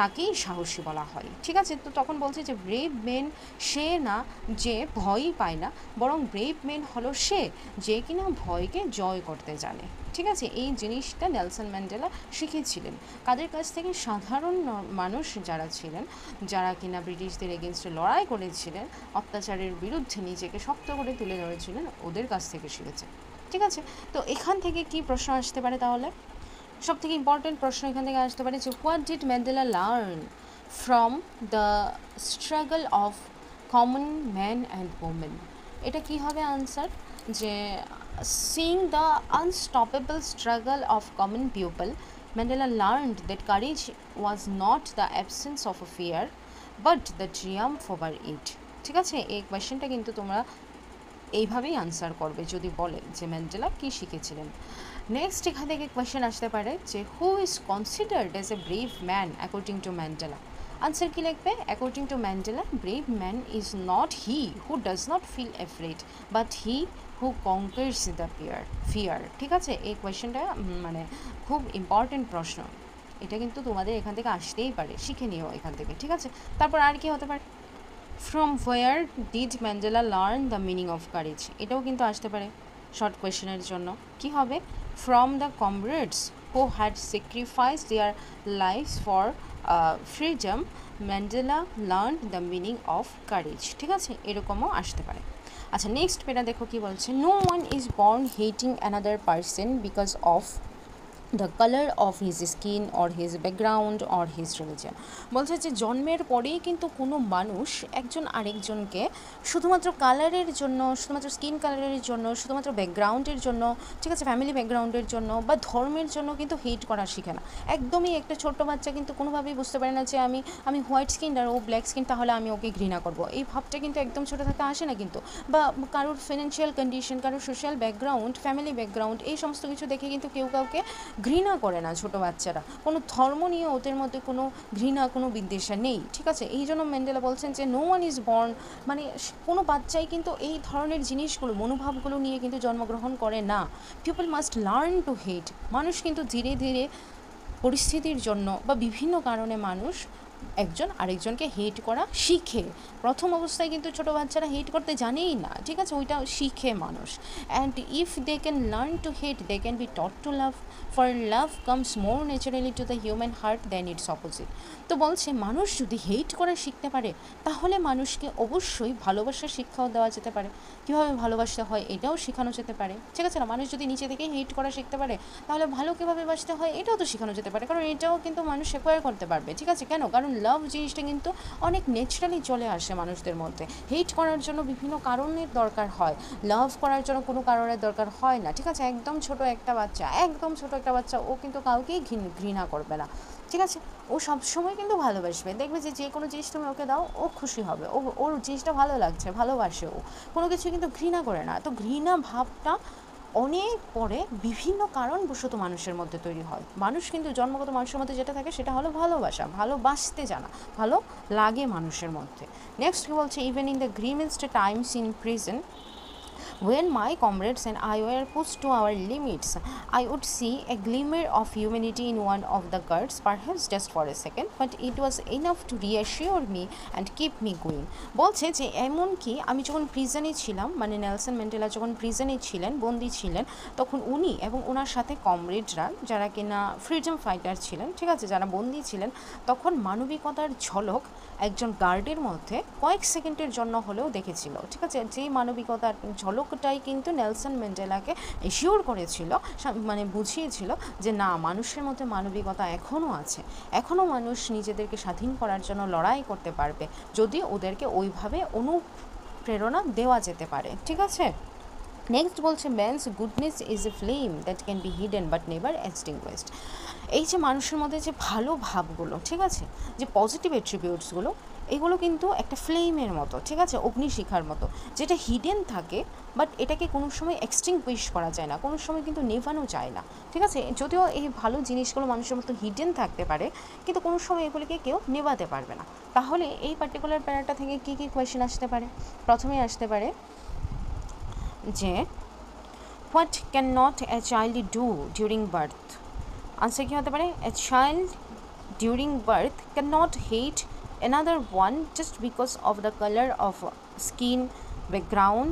তাকেই সাহসী বলা হয়, ঠিক আছে। তো তখন বলছে যে ব্রেভ মেন সে না যে ভয়ই পায় না, বরং ব্রেভ মেন হলো সে যে কিনা ভয়কে জয় করতে জানে, ঠিক আছে। এই জিনিসটা নেলসন ম্যান্ডেলা শিখেছিলেন কাদের কাছ থেকে? সাধারণ মানুষ যারা ছিলেন, যারা কিনা ব্রিটিশদের এগেনস্টে লড়াই করেছিলেন, অত্যাচারের বিরুদ্ধে নিজেকে শক্ত করে তুলে ধরেছিলেন, ওদের কাছ থেকে শিখেছে, ঠিক আছে। তো এখান থেকে কি প্রশ্ন আসতে পারে তাহলে? সব থেকে ইম্পর্টেন্ট প্রশ্ন এখান থেকে আসতে পারে যে what did Mandela learn from the struggle of common man and women. এটা কি হবে আনসার? যে seeing the unstoppable struggle of common people, Mandela learned that courage was not the absence of a fear but the triumph over it, ঠিক আছে। এই কোয়েশ্চেনটা কিন্তু তোমরা এইভাবেই আনসার করবে যদি বলে যে ম্যান্ডেলা কী শিখেছিলেন। নেক্সট এখান থেকে কোয়েশ্চেন আসতে পারে যে who is considered as a brave man according to Mandela. Answer কী লিখবে? According to Mandela, brave man is not he who does not feel afraid but he who conquers the fear, ঠিক আছে। এই কোয়েশ্চেনটা মানে খুব ইম্পর্টেন্ট প্রশ্ন, এটা কিন্তু তোমাদের এখান থেকে আসতেই পারে, শিখে নিও এখান থেকে, ঠিক আছে। তারপর আর কি হতে পারে? From where did Mandela learn the meaning of courage, এটাও কিন্তু আসতে পারে শর্ট কোয়েশ্চেনের জন্য। কি হবে? From the comrades who had sacrifice their lifes for freedom Mandela learn the meaning of courage, ঠিক আছে, এরকমও আসতে পারে। আচ্ছা, নেক্সট পেটা দেখো কি বলছে। No one is born hating another person because of the colour of his skin or his background or his religion. বলছে যে জন্মের পরেই কিন্তু কোনো মানুষ একজন আরেকজনকে শুধুমাত্র কালারের জন্য, শুধুমাত্র স্কিন কালারের জন্য, শুধুমাত্র ব্যাকগ্রাউন্ডের জন্য, ঠিক আছে, ফ্যামিলি ব্যাকগ্রাউন্ডের জন্য বা ধর্মের জন্য কিন্তু হেট করা শিখে না। একদমই একটা ছোট্ট বাচ্চা কিন্তু কোনোভাবেই বুঝতে পারে না যে আমি হোয়াইট স্কিন আর ও ব্ল্যাক স্কিন, তাহলে আমি ওকে ঘৃণা করবো। এই ভাবটা কিন্তু একদম ছোটো থাকতে আসে না কিন্তু। বা কারোর ফিনান্সিয়াল কন্ডিশন, কারোর সোশ্যাল ব্যাকগ্রাউন্ড, ফ্যামিলি ব্যাকগ্রাউন্ড, এই সমস্ত কিছু দেখে কিন্তু কেউ কাউকে ঘৃণা করে না ছোটো বাচ্চারা। কোনো ধর্ম নিয়ে ওদের মধ্যে কোনো ঘৃণা, কোনো বিদ্বেষা নেই, ঠিক আছে। এই জন্য ম্যান্ডেলা বলছেন যে নো ওয়ান ইজ বর্ন, মানে কোনো বাচ্চাই কিন্তু এই ধরনের জিনিসগুলো, মনোভাবগুলো নিয়ে কিন্তু জন্মগ্রহণ করে না। পিপল মাস্ট লার্ন টু হেট। মানুষ কিন্তু ধীরে ধীরে পরিস্থিতির জন্য বা বিভিন্ন কারণে মানুষ একজন আরেকজনকে হেট করা শিখে। প্রথম অবস্থায় কিন্তু ছোটো বাচ্চারা হেট করতে জানেই না, ঠিক আছে, ওইটা শিখে মানুষ। And if they can learn to hate they can be taught to love, for love comes more naturally to the human heart than its opposite. তো বলছে মানুষ যদি হেট করা শিখতে পারে তাহলে মানুষকে অবশ্যই ভালোবাসার শিক্ষাও দেওয়া যেতে পারে। কীভাবে ভালোবাসতে হয় এটাও শেখানো যেতে পারে, ঠিক আছে না। মানুষ যদি নিচে থেকে হেট করা শিখতে পারে তাহলে ভালো কীভাবে বাসতে হয় এটাও তো শেখানো যেতে পারে, কারণ এটাও কিন্তু মানুষ অ্যাকোয়ার করতে পারবে, ঠিক আছে। কেন? কারণ লাভ জিনিসটা কিন্তু অনেক ন্যাচারালি চলে আসে মানুষদের মধ্যে। হেট করার জন্য বিভিন্ন কারণের দরকার হয়, লাভ করার জন্য কোনো কারণের দরকার হয় না, ঠিক আছে। একদম ছোট একটা বাচ্চা ও কিন্তু কাউকেই ঘৃণা করবে না, ঠিক আছে। ও সবসময় কিন্তু ভালোবাসবে, দেখবে যে কোনো জিনিস তুমি ওকে দাও ও খুশি হবে, ওর জিনিসটা ভালো লাগছে, ভালোবাসে, ও কোনো কিছু কিন্তু ঘৃণা করে না। তো ঘৃণা ভাবটা অনেক পরে বিভিন্ন কারণবশত মানুষের মধ্যে তৈরি হয়। মানুষ কিন্তু জন্মগত মানুষের মধ্যে যেটা থাকে সেটা হলো ভালোবাসা, ভালোবাসতে জানা, ভালো লাগে মানুষের মধ্যে। নেক্সট কি বলছে? Even in the grimmest times in prison when my comrades and I were pushed to our limits, I would see a glimmer of humanity in one of the guards, perhaps just for a second, but it was enough to reassure me and keep me going. বলছে যে এমনকি আমি যখন প্রিজনে ছিলাম, মানে Nelson Mandela যখন প্রিজনে ছিলেন, বন্দি ছিলেন, তখন উনি এবং ওনার সাথে কমরেডরা যারা কিনা ফ্রিডম ফাইটার ছিলেন, ঠিক আছে, যারা বন্দি ছিলেন, তখন মানবিকতার ঝলক একজন গার্ডের মধ্যে কয়েক সেকেন্ডের জন্য হলেও দেখেছিল, ঠিক আছে। যেই মানবিকতার ঝলকটাই কিন্তু নেলসন ম্যান্ডেলাকে এশিওর করেছিল, মানে বুঝিয়েছিল যে না, মানুষের মধ্যে মানবিকতা এখনও আছে, এখনও মানুষ নিজেদেরকে স্বাধীন করার জন্য লড়াই করতে পারবে যদি ওদেরকে ওইভাবে অনুপ্রেরণা দেওয়া যেতে পারে, ঠিক আছে। নেক্সট বলছে man's goodness is a flame that can be hidden but never extinguished. এই যে মানুষের মধ্যে যে ভালো ভাবগুলো, ঠিক আছে, যে পজিটিভ অ্যাট্রিবিউটসগুলো, এগুলো কিন্তু একটা ফ্লেমের মতো, ঠিক আছে, অগ্নিশিখার মতো, যেটা হিডেন থাকে, বাট এটাকে কোনো সময় এক্সটিংগুইশ করা যায় না, কোনো সময় কিন্তু নেভানো যায় না, ঠিক আছে। যদিও এই ভালো জিনিসগুলো মানুষের মতো হিডেন থাকতে পারে, কিন্তু কোনো সময় এগুলিকে কেউ নেভাতে পারবে না। তাহলে এই পার্টিকুলার প্যারাটা থেকে কী কী কোয়েশ্চেন আসতে পারে? প্রথমেই আসতে পারে যে what can not a child do during birth. Answer কী হতে পারে? A child during birth can not hate another one just because of the color of skin, background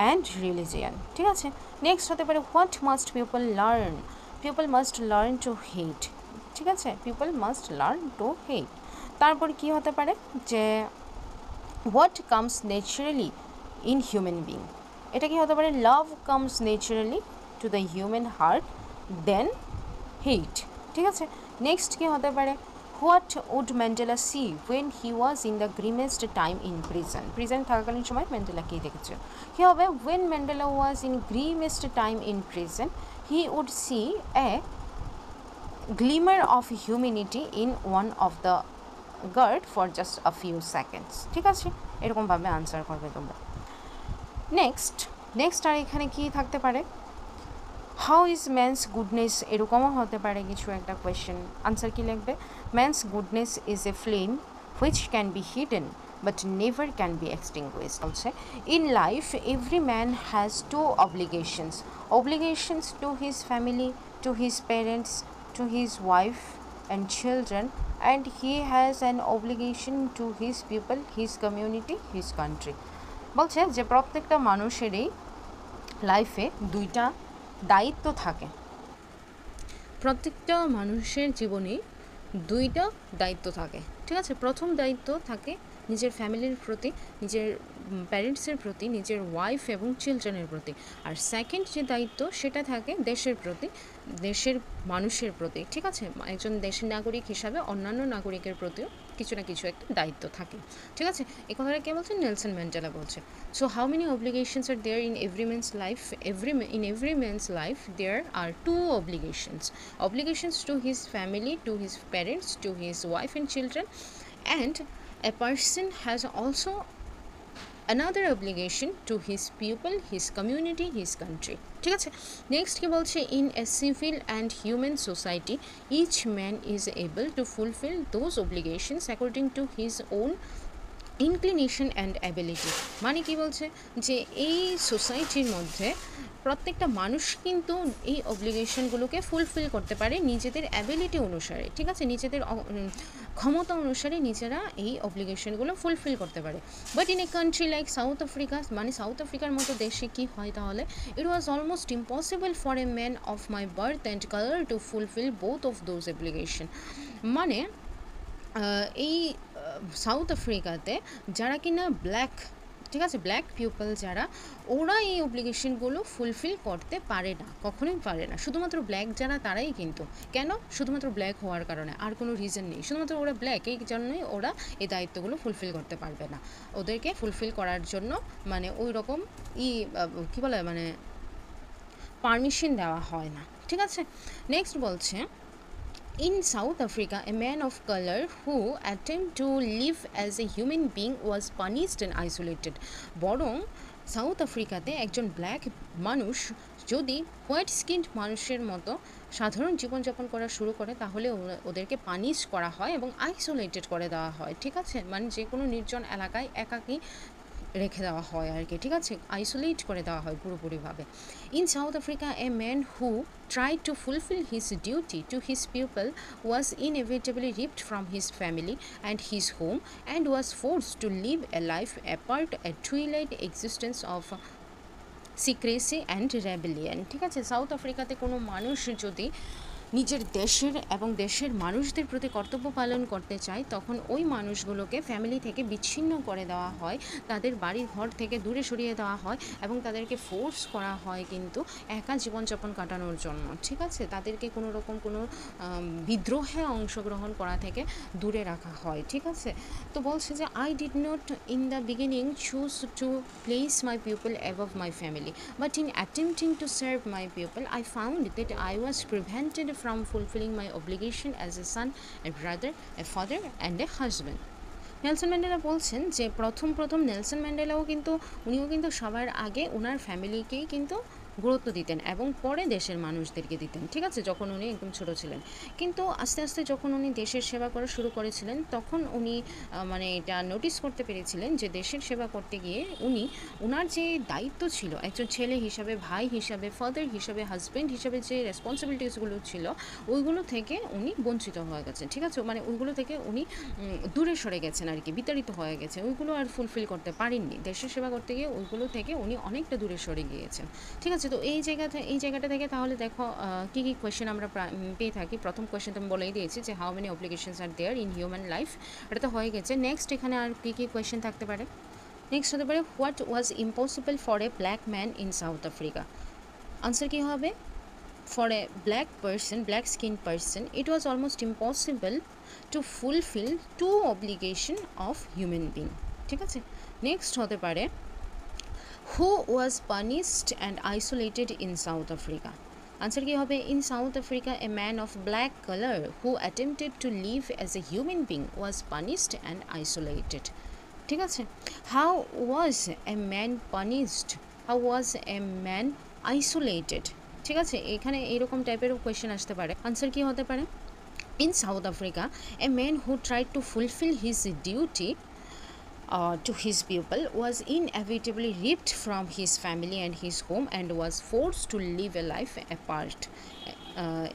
and religion, ঠিক আছে। নেক্সট হতে পারে what must people learn. People must learn to hate, ঠিক আছে, people must learn to hate. তারপর কি হতে পারে যে what comes naturally in human being. এটা কি হতে পারে? Love comes naturally to the human heart then hate, ঠিক আছে। নেক্সট কি হতে পারে? What would Mandela see when he was in the grimmest time in prison. Prison থাকাকালীন সময় ম্যান্ডেলা কী দেখেছে? কী হবে? When Mandela was in grimmest time in prison he would see a glimmer of humanity in one of the guard for just a few seconds, ঠিক আছে। এরকমভাবে answer করবে তোমরা। নেক্সট আর এখানে কি থাকতে পারে? হাউ ইজ ম্যানস গুডনেস, এরকমও হতে পারে কিছু একটা কোয়েশ্চেন। আনসার কী লিখবে? Man's goodness is a flame which can be hidden but never can be extinguished. Also, in life, every man has two obligations to his family, to his parents, to his wife and children, and he has an obligation to his people, his community, his country. বলছে যে প্রত্যেকটা মানুষেরই লাইফে দুইটা দায়িত্ব থাকে, প্রত্যেকটা মানুষের জীবনে দুইটা দায়িত্ব থাকে, ঠিক আছে। প্রথম দায়িত্ব থাকে নিজের ফ্যামিলির প্রতি, নিজের প্যারেন্টসের প্রতি, নিজের ওয়াইফ এবং চিলড্রেনের প্রতি। আর সেকেন্ড যে দায়িত্ব সেটা থাকে দেশের প্রতি, দেশের মানুষের প্রতি, ঠিক আছে। একজন দেশের নাগরিক হিসাবে অন্যান্য নাগরিকের প্রতিও কিছু না কিছু একটা দায়িত্ব থাকে, ঠিক আছে। এই কথাটা কে বলছে? নেলসন ম্যান্ডেলা বলছে। So how many obligations are there in every man's life? In every man's life there are two obligations to his family, to his parents, to his wife and children, and a person has also another obligation to his people, his community, his country, ঠিক আছে। Next কি বলছে? In a civil and human society each man is able to fulfil those obligations according to his own inclination and ability. মানে কি বলছে? যে এই সোসাইটির মধ্যে প্রত্যেকটা মানুষ কিন্তু এই অব্লিগেশনগুলোকে ফুলফিল করতে পারে নিজেদের অ্যাবিলিটি অনুসারে, ঠিক আছে, নিজেদের ক্ষমতা অনুসারে নিজেরা এই অব্লিগেশনগুলো ফুলফিল করতে পারে। But in a country like South Africa, মানে সাউথ আফ্রিকার মতো দেশে কি হয় তাহলে? It was almost impossible for a man of my birth and colour to fulfil both of those obligation. মানে এই সাউথ আফ্রিকাতে যারা কিনা ব্ল্যাক, ঠিক আছে, ব্ল্যাক পিপল যারা, ওরা এই অব্লিগেশনগুলো ফুলফিল করতে পারে না, কখনোই পারে না। শুধুমাত্র ব্ল্যাক যারা তারাই কিন্তু, কেন? শুধুমাত্র ব্ল্যাক হওয়ার কারণে, আর কোনো রিজন নেই, শুধুমাত্র ওরা ব্ল্যাক, এই জন্যই ওরা এই দায়িত্বগুলো ফুলফিল করতে পারবে না। ওদেরকে ফুলফিল করার জন্য মানে ওই রকম কী বলে, মানে পারমিশন দেওয়া হয় না, ঠিক আছে। নেক্সট বলছে in South Africa, a man of color who attempted to live as a human being was punished and isolated. বরং সাউথ আফ্রিকাতে একজন ব্ল্যাক মানুষ যদি হোয়াইট স্কিন্ড মানুষের মতো সাধারণ জীবনযাপন করা শুরু করে তাহলে ওদেরকে পানিশ করা হয় এবং আইসোলেটেড করে দেওয়া হয়, ঠিক আছে। মানে যে কোনো নির্জন এলাকায় একাকী রেখে দেওয়া হয় আর কি, ঠিক আছে, আইসোলেট করে দেওয়া হয় পুরোপুরিভাবে। In South Africa, a man who tried to fulfill his duty to his people was inevitably ripped from his family and his home and was forced to live a life apart, a twilight existence of secrecy and rebellion, ঠিক আছে। South আফ্রিকাতে কোনো মানুষ যদি নিজের দেশের এবং দেশের মানুষদের প্রতি কর্তব্য পালন করতে চায়, তখন ওই মানুষগুলোকে ফ্যামিলি থেকে বিচ্ছিন্ন করে দেওয়া হয়, তাদের বাড়ির ঘর থেকে দূরে সরিয়ে দেওয়া হয় এবং তাদেরকে ফোর্স করা হয় কিন্তু একা জীবনযাপন কাটানোর জন্য। ঠিক আছে, তাদেরকে কোনো রকম কোনো বিদ্রোহে অংশগ্রহণ করা থেকে দূরে রাখা হয়। ঠিক আছে, তো বলছে যে I did not in the beginning choose to place my people above my family, but in attempting to serve my people I found that I was prevented from fulfilling my obligation as a son, a brother, a father and a husband. Nelson Mandela বলছেন যে প্রথম Nelson ম্যান্ডেলাও কিন্তু উনিও কিন্তু সবার আগে ওনার ফ্যামিলিকেই কিন্তু গুরুত্ব দিতেন এবং পরে দেশের মানুষদেরকে দিতেন। ঠিক আছে, যখন উনি একদম ছোট ছিলেন। কিন্তু আস্তে আস্তে যখন উনি দেশের সেবা করা শুরু করেছিলেন, তখন উনি মানে এটা নোটিস করতে পেরেছিলেন যে দেশের সেবা করতে গিয়ে উনি ওনার যে দায়িত্ব ছিল একজন ছেলে হিসাবে, ভাই হিসাবে, ফাদার হিসাবে, হাজব্যান্ড হিসাবে যে রেসপন্সিবিলিটিসগুলো ছিল ওইগুলো থেকে উনি বঞ্চিত হয়ে গেছেন। ঠিক আছে, মানে ওইগুলো থেকে উনি দূরে সরে গেছেন আর কি, বিতাড়িত হয়ে গেছে, ওইগুলো আর ফুলফিল করতে পারেননি। দেশের সেবা করতে গিয়ে ওইগুলো থেকে উনি অনেকটা দূরে সরে গিয়েছেন। ঠিক আছে, তো এই জায়গাটা থেকে তাহলে দেখো কী কী কোয়েশ্চেন আমরা পেয়ে থাকি। প্রথম কোয়েশ্চেন তো আমি বলেই দিয়েছি যে how many obligations are there in human life, এটা তো হয়ে গেছে। নেক্সট এখানে আর কী কী কোয়েশ্চেন থাকতে পারে? নেক্সট হতে পারে what was impossible for a black man in South Africa. Answer কী হবে? For a black skinned person, it was almost impossible to fulfill two obligation of human being. ঠিক আছে, নেক্সট হতে পারে who was punished and isolated in South Africa. Answer কী হবে? In South Africa, a man of black color who attempted to live as a human being was punished and isolated. ঠিক আছে, how was a man punished? How was a man isolated? ঠিক আছে, এখানে এইরকম টাইপেরও question আসতে পারে। Answer কী হতে পারে? In South Africa, a man who tried to fulfill his duty to his people was inevitably ripped from his family and his home and was forced to live a life apart.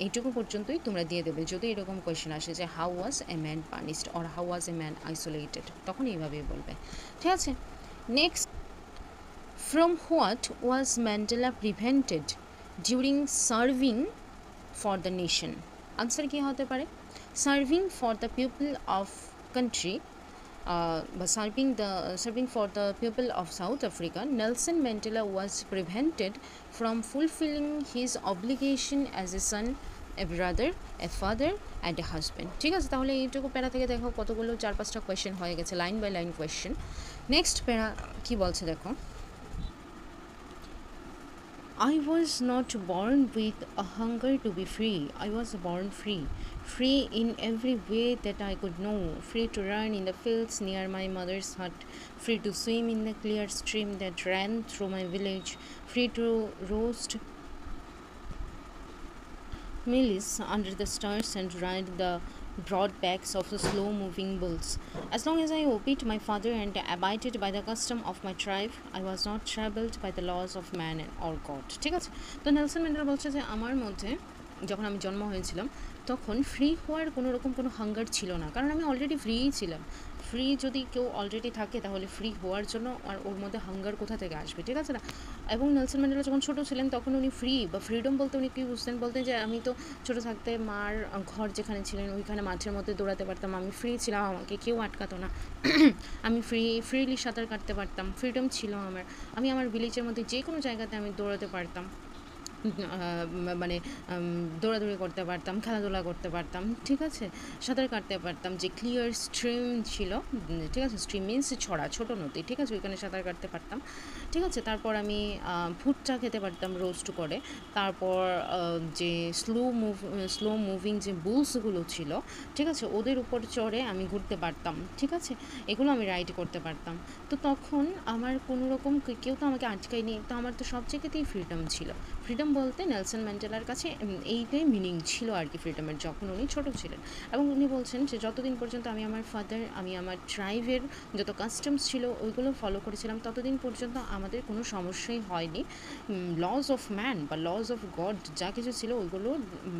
এইটুকু পর্যন্তই তোমরা দিয়ে দেবে যদি এরকম question আসে যে how was a man punished or how was a man isolated, তখন এইভাবেই বলবে। ঠিক আছে, next, from what was Mandela prevented during serving for the nation? Answer কী হতে পারে? Serving for the people of country বা serving for the people of South Africa, Nelson Mandela was prevented from fulfilling his obligation as a son, a brother, a father and a husband. ঠিক আছে, তাহলে এইটুকু প্যারা থেকে দেখো কতগুলো 4-5টা question হয়ে গেছে, line by line question. Next para কী বলছে দেখো, I was not born with a hunger to be free. I was born free. Free in every way that I could know. Free to run in the fields near my mother's hut. Free to swim in the clear stream that ran through my village. Free to roast mealies under the stars and ride the broad backs of the slow-moving bulls. As long as I obeyed my father and abided by the custom of my tribe, I was not troubled by the laws of man or God. ঠিক আছে, তো Nelson Mandela বলছে যে আমার মধ্যে যখন আমি জন্ম হয়েছিলাম তখন ফ্রি হওয়ার কোনো রকম কোনো হাঙ্গার ছিল না, কারণ আমি অলরেডি ফ্রিই ছিলাম। ফ্রি যদি কেউ অলরেডি থাকে তাহলে ফ্রি হওয়ার জন্য আর ওর মধ্যে হাঙ্গার কোথা থেকে আসবে? ঠিক আছে না। এবং নেলসন ম্যান্ডেলা যখন ছোটো ছিলেন তখন উনি ফ্রি বা ফ্রিডম বলতে উনি কী বুঝতেন? বলতেন যে আমি তো ছোটো থাকতে মার ঘর যেখানে ছিলেন ওইখানে মাঠের মধ্যে দৌড়াতে পারতাম, আমি ফ্রি ছিলাম, আমাকে কেউ আটকাতো না, আমি ফ্রিলি সাঁতার কাটতে পারতাম, ফ্রিডম ছিল আমার, আমি আমার ভিলেজের মধ্যে যে কোনো জায়গাতে আমি দৌড়াতে পারতাম, মানে দৌড়াদৌড়ি করতে পারতাম, খেলাধুলা করতে পারতাম। ঠিক আছে, সাঁতার কাটতে পারতাম, যে ক্লিয়ার স্ট্রিম ছিল, ঠিক আছে, স্ট্রিম মিনস ছড়া, ছোটো নদী, ঠিক আছে, ওইখানে সাঁতার কাটতে পারতাম। ঠিক আছে, তারপর আমি ভুট্টা খেতে পারতাম রোস্ট করে, তারপর যে স্লো মুভিং যে বুলসগুলো ছিল, ঠিক আছে, ওদের উপর চড়ে আমি ঘুরতে পারতাম। ঠিক আছে, এগুলো আমি রাইড করতে পারতাম। তো তখন আমার কোনো রকম কেউ তো আমাকে আটকায়নি, তো আমার তো সব জায়গাতেই ফ্রিডম ছিল। ফ্রিডম বলতে নেলসন ম্যান্ডেলার কাছে এইটাই মিনিং ছিল আর কি ফ্রিডমের, যখন উনি ছোটো ছিলেন। এবং উনি বলছেন যে যতদিন পর্যন্ত আমি আমার ফাদার, আমি আমার ট্রাইবের যত কাস্টমস ছিল ওইগুলো ফলো করেছিলাম, ততদিন পর্যন্ত আমাদের কোনো সমস্যাই হয়নি। লজ অফ ম্যান বা লজ অফ গড যা কিছু ছিল ওইগুলো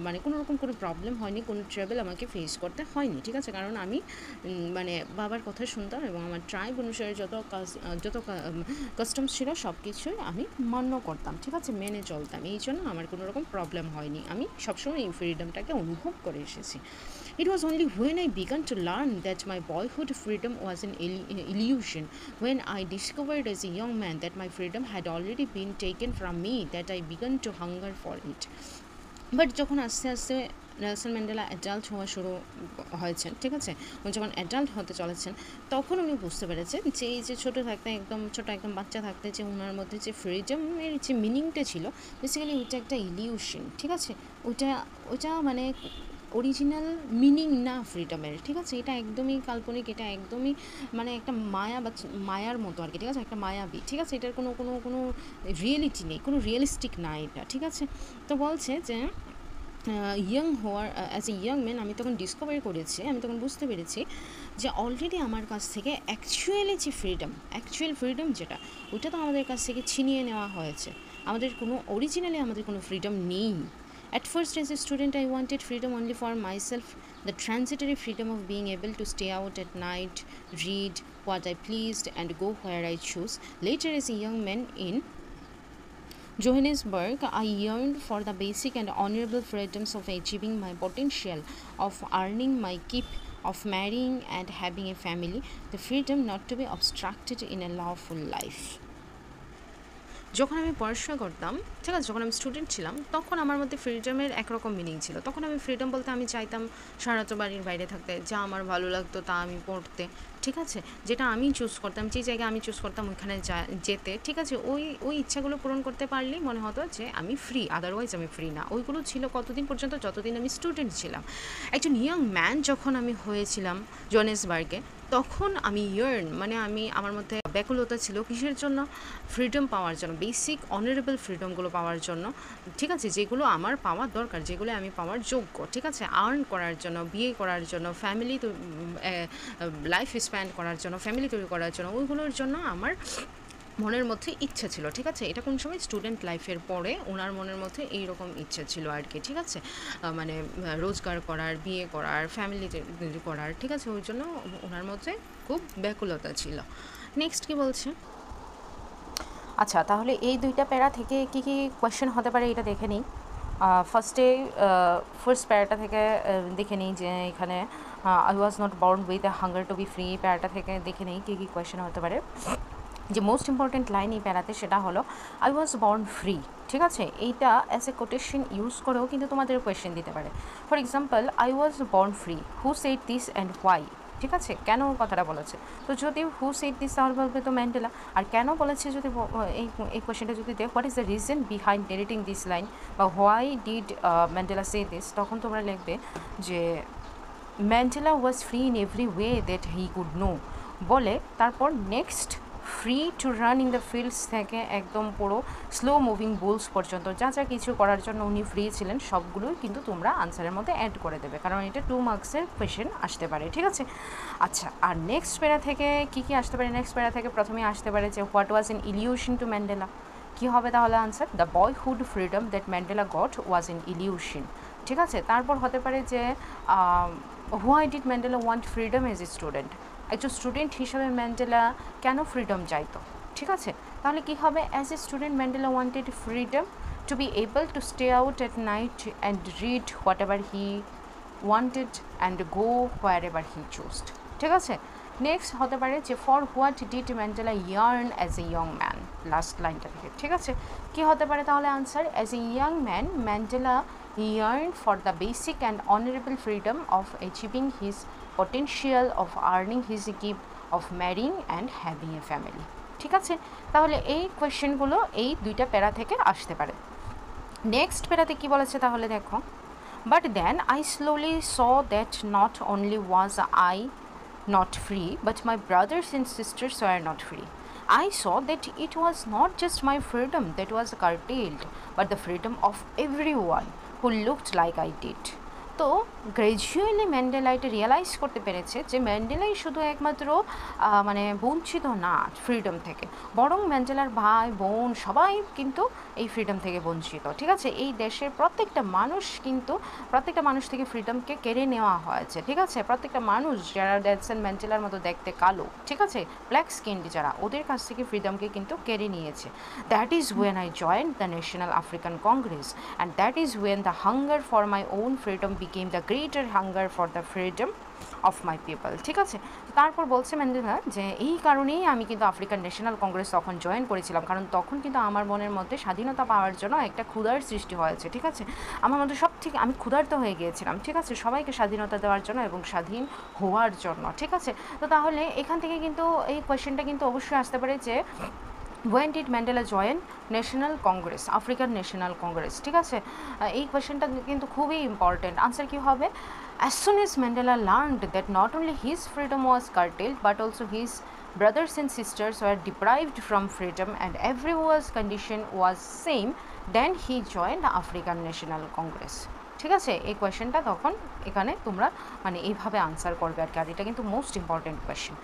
মানে কোনো রকম কোনো প্রবলেম হয়নি, কোনো ট্রাভেল আমাকে ফেস করতে হয়নি। ঠিক আছে, কারণ আমি মানে বাবার কথা শুনতাম এবং আমার ট্রাইব অনুসারে যত কাস্টমস ছিল সব কিছুই আমি মান্য করতাম। ঠিক আছে, মেনে চলতাম। এই এই জন্য আমার কোনো রকম প্রবলেম হয়নি, আমি সবসময় এই ফ্রিডমটাকে অনুভব করে এসেছি। It was only when I began to learn that my boyhood freedom was an illusion, when I discovered as a young man that my freedom had already been taken from me, that I began to hunger for it. But যখন আস্তে আস্তে Nelson Mandela adult হওয়া শুরু হয়েছেন, ঠিক আছে, উনি যখন অ্যাডাল্ট হতে চলেছেন তখন উনি বুঝতে পেরেছেন যে এই যে ছোটো থাকতে একদম বাচ্চা থাকতে যে ওনার মধ্যে যে ফ্রিডমের যে মিনিংটা ছিল, বেসিক্যালি ওইটা একটা ইলিউশন, ঠিক আছে, ওইটা মানে অরিজিনাল মিনিং না ফ্রিডমের, ঠিক আছে, এটা একদমই কাল্পনিক, এটা একদমই মানে একটা মায়ার মতো আর কি, ঠিক আছে, একটা মায়াবী, ঠিক আছে, এটার কোনো রিয়েলিটি নেই, কোনো রিয়েলিস্টিক না এটা, ঠিক আছে। তো বলছে যে অ্যাজ এ ইয়াং ম্যান আমি তখন ডিসকভারি করেছি, আমি তখন বুঝতে পেরেছি যে অলরেডি আমার কাছ থেকে অ্যাকচুয়াল ফ্রিডম যেটা, ওইটা তো আমাদের কাছ থেকে ছিনিয়ে নেওয়া হয়েছে, আমাদের কোনো ফ্রিডম নেই। At first, as a student, I wanted freedom only for myself, the transitory freedom of being able to stay out at night, read what I pleased, and go where I chose. Later, as a young man in Johannesburg, I yearned for the basic and honorable freedoms of achieving my potential, of earning my keep, of marrying and having a family, the freedom not to be obstructed in a lawful life. যখন আমি পড়াশোনা করতাম, ঠিক আছে, যখন আমি student ছিলাম, তখন আমার মধ্যে ফ্রিডমের একরকম মিনিং ছিল। তখন আমি ফ্রিডম বলতে আমি চাইতাম সারাতো বাড়ির বাইরে থাকতে, যা আমার ভালো লাগতো তা আমি পড়তে, ঠিক আছে, যেটা আমি চুজ করতাম, যে জায়গায় আমি চুজ করতাম ওইখানে যেতে, ঠিক আছে, ওই ইচ্ছাগুলো পূরণ করতে পারলেই মনে হতো যে আমি ফ্রি, আদারওয়াইজ আমি ফ্রি না। ওইগুলো ছিল কতদিন পর্যন্ত, যতদিন আমি স্টুডেন্ট ছিলাম। একজন ইয়াং ম্যান যখন আমি হয়েছিলাম জোহানেসবার্গে, তখন আমি মানে আমার মধ্যে ব্যাকুলতা ছিল কিসের জন্য, ফ্রিডম পাওয়ার জন্য, বেসিক অনারেবল ফ্রিডমগুলো পাওয়ার জন্য, ঠিক আছে, যেগুলো আমার পাওয়ার দরকার, যেগুলো আমি পাওয়ার যোগ্য, ঠিক আছে, আর্ন করার জন্য, বিয়ে করার জন্য, ফ্যামিলি লাইফ স্প্যান্ড করার জন্য, ফ্যামিলি তৈরি করার জন্য, ওইগুলোর জন্য আমার মনের মধ্যে ইচ্ছা ছিল, ঠিক আছে। এটা কোন সময়, স্টুডেন্ট লাইফের পরে ওনার মনের মধ্যে এইরকম ইচ্ছা ছিল আর কি, ঠিক আছে, মানে রোজগার করার, বিয়ে করার, ফ্যামিলি তৈরি করার, ঠিক আছে, ওই জন্য ওনার মধ্যে খুব ব্যাকুলতা ছিল। নেক্সট কি বলছে, আচ্ছা, তাহলে এই দুইটা প্যারা থেকে কি কি কোয়েশ্চেন হতে পারে এটা দেখে নিই। ফার্স্ট প্যারাটা থেকে দেখে নিই যে এখানে I was not born with a hunger to be free, প্যারাটা থেকে দেখে নিই কী কী কোয়েশ্চেন হতে পারে। যে মোস্ট ইম্পর্ট্যান্ট লাইন এই প্যারাতে সেটা হলো আই ওয়াজ বর্ন ফ্রি, ঠিক আছে, এইটা অ্যাজ এ কোটেশন ইউজ করেও কিন্তু তোমাদের কোয়েশ্চেন দিতে পারে। For example, I was born free, who said this and why, ঠিক আছে, কেন কথাটা বলেছে, তো যদি হু সেড দিস তাহলে বলবে তো ম্যান্ডেলা, আর কেন বলেছে যদি এই কোয়েশ্চেনটা যদি দেখ what is the reason behind narrating this line বা why did Mandela say this, তখন তোমরা লিখবে যে Mandela was free in every way that he could know, বলে তারপর next free to run in the fields থেকে একদম পুরো স্লো মুভিং বুলস পর্যন্ত যা যা কিছু করার জন্য উনি ফ্রি ছিলেন সবগুলোই কিন্তু তোমরা আনসারের মধ্যে অ্যাড করে দেবে, কারণ এটা 2 মার্কসের কোয়েশ্চেন আসতে পারে, ঠিক আছে। আচ্ছা, আর নেক্সট প্যারা থেকে কী কী আসতে পারে, নেক্সট প্যারা থেকে প্রথমেই আসতে পারে যে what was an illusion to Mandela, কী হবে তাহলে answer, the boyhood freedom that Mandela got was an illusion, ঠিক আছে। তারপর হতে পারে যে why did Mandela want freedom as a student, একজন স্টুডেন্ট হিসাবে ম্যান্ডেলা কেন ফ্রিডম চাইতো, ঠিক আছে, তাহলে কী হবে, as a student Mandela wanted freedom to be able to stay out at night and read whatever he wanted and go where ever he চুজড, ঠিক আছে। নেক্সট হতে পারে যে for what did Mandela yarn as a young man, last লাইনটা থেকে, ঠিক আছে। কী হতে পারে তাহলে answer, as a young man Mandela yearned for the basic and honorable freedom of achieving his potential, of earning his keep, of marrying and having a family, ঠিক আছে। তাহলে এই কোয়েশ্চেনগুলো এই দুইটা প্যারা থেকে আসতে পারে। নেক্সট প্যারাতে কী বলেছে তাহলে দেখো, but then I slowly saw that not only was I not free, but my brothers and sisters were not free. I saw that it was not just my freedom that was curtailed, but the freedom of everyone who looked like I did. তো gradually Mandela এটা realise করতে পেরেছে যে ম্যান্ডেলাই শুধু একমাত্র মানে বঞ্চিত না ফ্রিডম থেকে, বরং ম্যান্ডেলার ভাই বোন সবাই কিন্তু এই ফ্রিডম থেকে বঞ্চিত। ঠিক আছে, এই দেশের প্রত্যেকটা মানুষ থেকে ফ্রিডমকে কেড়ে নেওয়া হয়েছে। ঠিক আছে, প্রত্যেকটা মানুষ যারা নেলসন ম্যান্ডেলার মতো দেখতে কালো, ঠিক আছে, ব্ল্যাক স্কিন্ড যারা, ওদের কাছ থেকে ফ্রিডমকে কিন্তু কেড়ে নিয়েছে। That is when I join the National African Congress and that is when the hunger for my own freedom became the greater hunger for the freedom of my people. ঠিক আছে, তারপর বলছে ম্যান্ডেলা যে এই কারণেই আমি কিন্তু আফ্রিকান ন্যাশনাল কংগ্রেস তখন জয়েন করেছিলাম, কারণ তখন কিন্তু আমার মনের মধ্যে স্বাধীনতা পাওয়ার জন্য একটা ক্ষুধার সৃষ্টি হয়েছে। ঠিক আছে, আমার মধ্যে সব থেকে আমি ক্ষুধার্ত হয়ে গিয়েছিলাম। ঠিক আছে, সবাইকে স্বাধীনতা দেওয়ার জন্য এবং স্বাধীন হওয়ার জন্য। ঠিক আছে, তো তাহলে এখান থেকে কিন্তু এই কোয়েশ্চেনটা কিন্তু অবশ্যই আসতে পারে যে when did Mandela join national Congress, African national Congress. ঠিক আছে, এই কোয়েশ্চেনটা কিন্তু খুবই ইম্পর্টেন্ট। আনসার কী হবে? as soon as Mandela learned that not only his freedom was curtailed but also his brothers and sisters were deprived from freedom and everyone's condition was same, then he joined African National Congress. ঠিক আছে, এই কোয়েশ্চেনটা তখন এখানে তোমরা মানে এইভাবে answer করবে আর কি, আর এটা কিন্তু মোস্ট ইম্পর্টেন্ট কোয়েশ্চেন।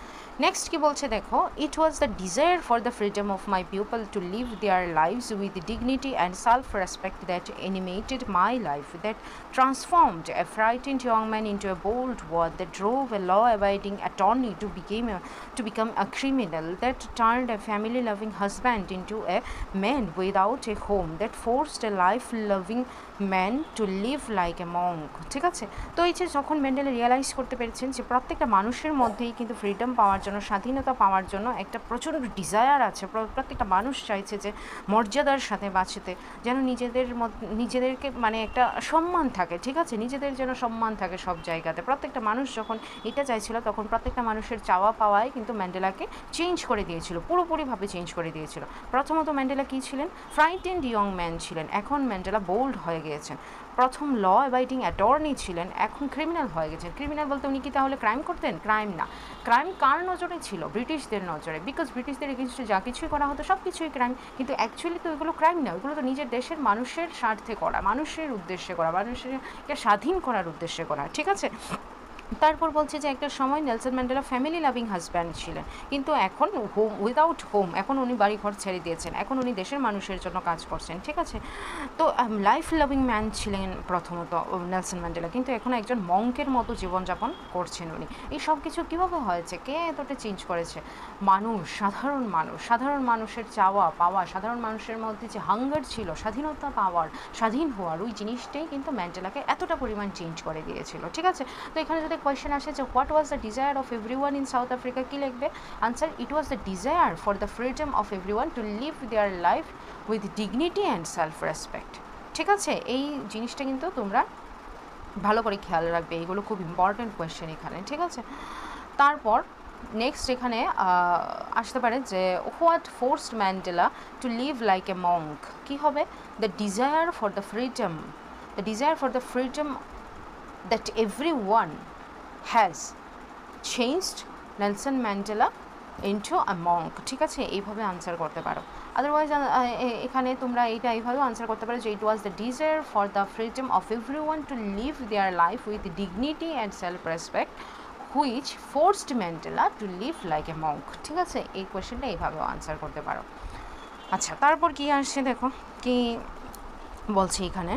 নেক্সট কি বলছে দেখো, it was the desire for the freedom of my people to live their lives with dignity and self respect that animated my life, that transformed a frightened young man into a bold word, that drove a law abiding attorney to become a criminal, that turned a family loving husband into a man without a home, that forced a life loving man to live like a monk. ঠিক আছে, তো এই যে যখন Mandela realise করতে পেরেছেন যে প্রত্যেকটা মানুষের মধ্যেই কিন্তু ফ্রিডম পাওয়ার জন্য, স্বাধীনতা পাওয়ার জন্য একটা প্রচণ্ড ডিজায়ার আছে, প্রত্যেকটা মানুষ চাইছে যে মর্যাদার সাথে বাঁচতে, যেন নিজেদেরকে মানে একটা সম্মান থাকে। ঠিক আছে, নিজেদের যেন সম্মান থাকে সব জায়গাতে। প্রত্যেকটা মানুষ যখন এটা চাইছিল তখন প্রত্যেকটা মানুষের চাওয়া পাওয়াই কিন্তু ম্যান্ডেলাকে চেঞ্জ করে দিয়েছিল, পুরোপুরিভাবে চেঞ্জ করে দিয়েছিল। প্রথমত ম্যান্ডেলা কী ছিলেন? ফ্রাইটেন্ড ইয়ং ম্যান ছিলেন, এখন ম্যান্ডেলা বোল্ড হয়ে গিয়েছেন। প্রথম ল অ্যাবাইডিং অ্যাটর্নি ছিলেন, এখন ক্রিমিনাল হয়ে গেছেন। ক্রিমিনাল বলতে উনি কি তাহলে ক্রাইম করতেন? ক্রাইম না, ক্রাইম কার নজরে ছিল? ব্রিটিশদের নজরে, বিকজ ব্রিটিশদের এগেনস্টে যা কিছুই করা হতো সব কিছুই ক্রাইম। কিন্তু অ্যাকচুয়ালি তো এগুলো ক্রাইম না, ওইগুলো তো নিজের দেশের মানুষের স্বার্থে করা, মানুষের উদ্দেশ্যে করা, মানুষকে স্বাধীন করার উদ্দেশ্যে করা। ঠিক আছে, তারপর বলছে যে একটা সময় Nelson Mandela family loving husband ছিলেন, কিন্তু এখন হোম উইদাউট হোম, এখন উনি বাড়িঘর ছেড়ে দিয়েছেন, এখন উনি দেশের মানুষের জন্য কাজ করছেন। ঠিক আছে, তো লাইফ লাভিং ম্যান ছিলেন প্রথমত নেলসন ম্যান্ডেলা, কিন্তু এখন একজন মঙ্কের মতো জীবনযাপন করছেন উনি। এই সব কিছু কীভাবে হয়েছে? কে এতটা চেঞ্জ করেছে? মানুষ, সাধারণ মানুষের চাওয়া পাওয়া, সাধারণ মানুষের মধ্যে যে হাঙ্গার ছিল স্বাধীনতা পাওয়ার, স্বাধীন হওয়ার, ওই জিনিসটাই কিন্তু ম্যান্ডেলাকে এতটা পরিমাণ চেঞ্জ করে দিয়েছিল। ঠিক আছে, তো এখানে যদি কোয়েশ্চেন আসে যে what was the desire of everyone in South Africa, কী লিখবে? Answer, it was the desire for the freedom of everyone to live their life with dignity and self respect. ঠিক আছে, এই জিনিসটা কিন্তু তোমরা ভালো করে খেয়াল রাখবে, এইগুলো খুব ইম্পর্ট্যান্ট কোয়েশ্চেন এখানে। ঠিক আছে, তারপর নেক্সট এখানে আসতে পারে যে what forced Mandela to live like a monk, কী হবে? The desire for the freedom that everyone has changed Nelson Mandela into a monk. ঠিক আছে, এইভাবে আনসার করতে পারো। আদারওয়াইজ এখানে তোমরা এইটা এইভাবেও আনসার করতে পারো যে it was the desire for the freedom of everyone to live their life with dignity and self respect which forced Mandela to live like a monk. ঠিক আছে, এই কোয়েশ্চেনটা এইভাবেও আনসার করতে পারো। আচ্ছা, তারপর কী আসছে দেখো, কি বলছে এখানে,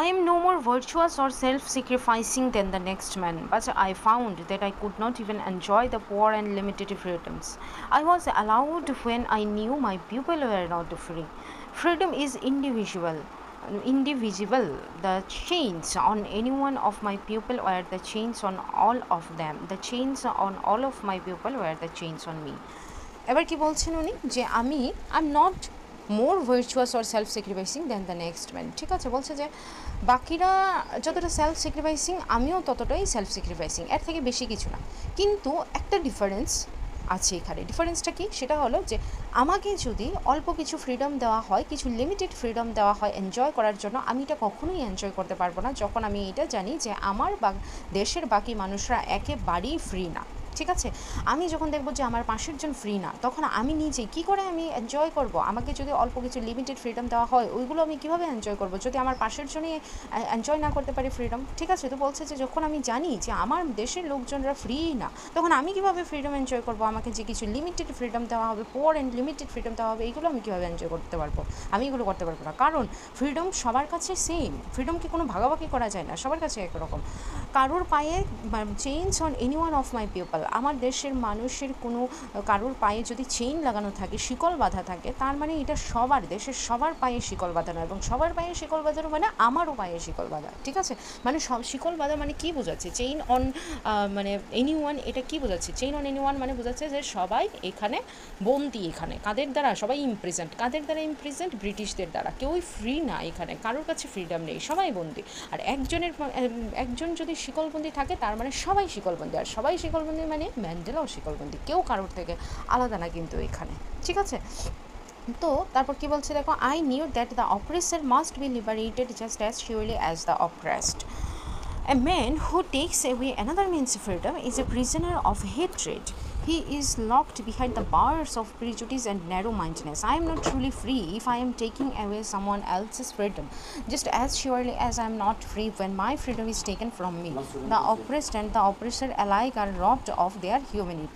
I am no more virtuous or self-sacrificing than the next man, but I found that I could not even enjoy the poor and limited freedoms I was allowed when I knew my people were not free. Freedom is indivisible. The chains on any one of my people were the chains on all of them. The chains on all of my people were the chains on me. এবার কি বলছেন উনি যে আমি am not more virtuous or self sacrificing than the next man. ঠিক আছে, বলছে যে বাকিরা যতটা সেলফ স্যাক্রিফাইসিং আমিও ততটাই সেলফ স্যাক্রিফাইসিং, এর থেকে বেশি কিছু না। কিন্তু একটা ডিফারেন্স আছে এখানে। ডিফারেন্সটা কি? সেটা হলো যে আমাকে যদি অল্প কিছু ফ্রিডম দেওয়া হয়, কিছু লিমিটেড ফ্রিডম দেওয়া হয় এনজয় করার জন্য, আমি এটা কখনোই এনজয় করতে পারবো না যখন আমি এটা জানি যে আমার দেশের বাকি মানুষরা একেবারেই ফ্রি না। ঠিক আছে? আমি যখন দেখব যে আমার পাশের জন ফ্রি না, তখন আমি নিজে কী করে আমি এনজয় করব? আমাকে যদি অল্প কিছু লিমিটেড ফ্রিডম দেওয়া হয়, ওইগুলো আমি কীভাবে এনজয় করব যদি আমার পাশের জনই এনজয় না করতে পারি ফ্রিডম? ঠিক আছে? তো বলছে যে যখন আমি জানি যে আমার দেশের লোকজনরা ফ্রি না, তখন আমি কীভাবে ফ্রিডম এনজয় করব? আমাকে যে কিছু লিমিটেড ফ্রিডম দেওয়া হবে, পোর অ্যান্ড লিমিটেড ফ্রিডম দেওয়া হবে, এইগুলো আমি কীভাবে এনজয় করতে পারবো? আমি এগুলো করতে পারবো না, কারণ ফ্রিডম সবার কাছে সেম। ফ্রিডমকে কোনো ভাগাভাগি করা যায় না, সবার কাছে একরকম। কারোর পায়ে chains on any one of my people, আমার দেশের মানুষের কোনো কারোর পায়ে যদি চেইন লাগানো থাকে, শিকল বাঁধা থাকে, তার মানে এটা সবার দেশের সবার পায়ে শিকল বাঁধানো, এবং সবার পায়ে শিকল বাঁধানো মানে আমারও পায়ে শিকল বাঁধা। ঠিক আছে? মানে সব শিকল বাঁধা মানে কী বোঝাচ্ছে? চেইন অন মানে এনি ওয়ান, এটা কী বোঝাচ্ছে? চেইন অন এনি ওয়ান মানে বোঝাচ্ছে যে সবাই এখানে বন্দি। এখানে কাদের দ্বারা? সবাই ইমপ্রিজেন্ট। কাদের দ্বারা ইমপ্রিজেন্ট? ব্রিটিশদের দ্বারা। কেউই ফ্রি না, এখানে কারোর কাছে ফ্রিডম নেই, সবাই বন্দি। আর একজন যদি শিকলবন্দি থাকে, তার মানে সবাই শিকলবন্দি, আর সবাই শিকলবন্দি মানে ম্যান্ডেলাও শিকলবন্দি, কেউ কারোর থেকে আলাদা না কিন্তু এখানে। ঠিক আছে? তো তারপর কি বলছে দেখো, I knew that the oppressor must be liberated just as surely as the oppressed. A man who takes away another man's freedom is a prisoner of hatred. He is locked behind the bars of prejudice and narrow-mindedness. I am not truly free if I am taking away someone else's freedom, just as surely as I am not free when my freedom is taken from me. The oppressed and the oppressor alike are robbed of their humanity.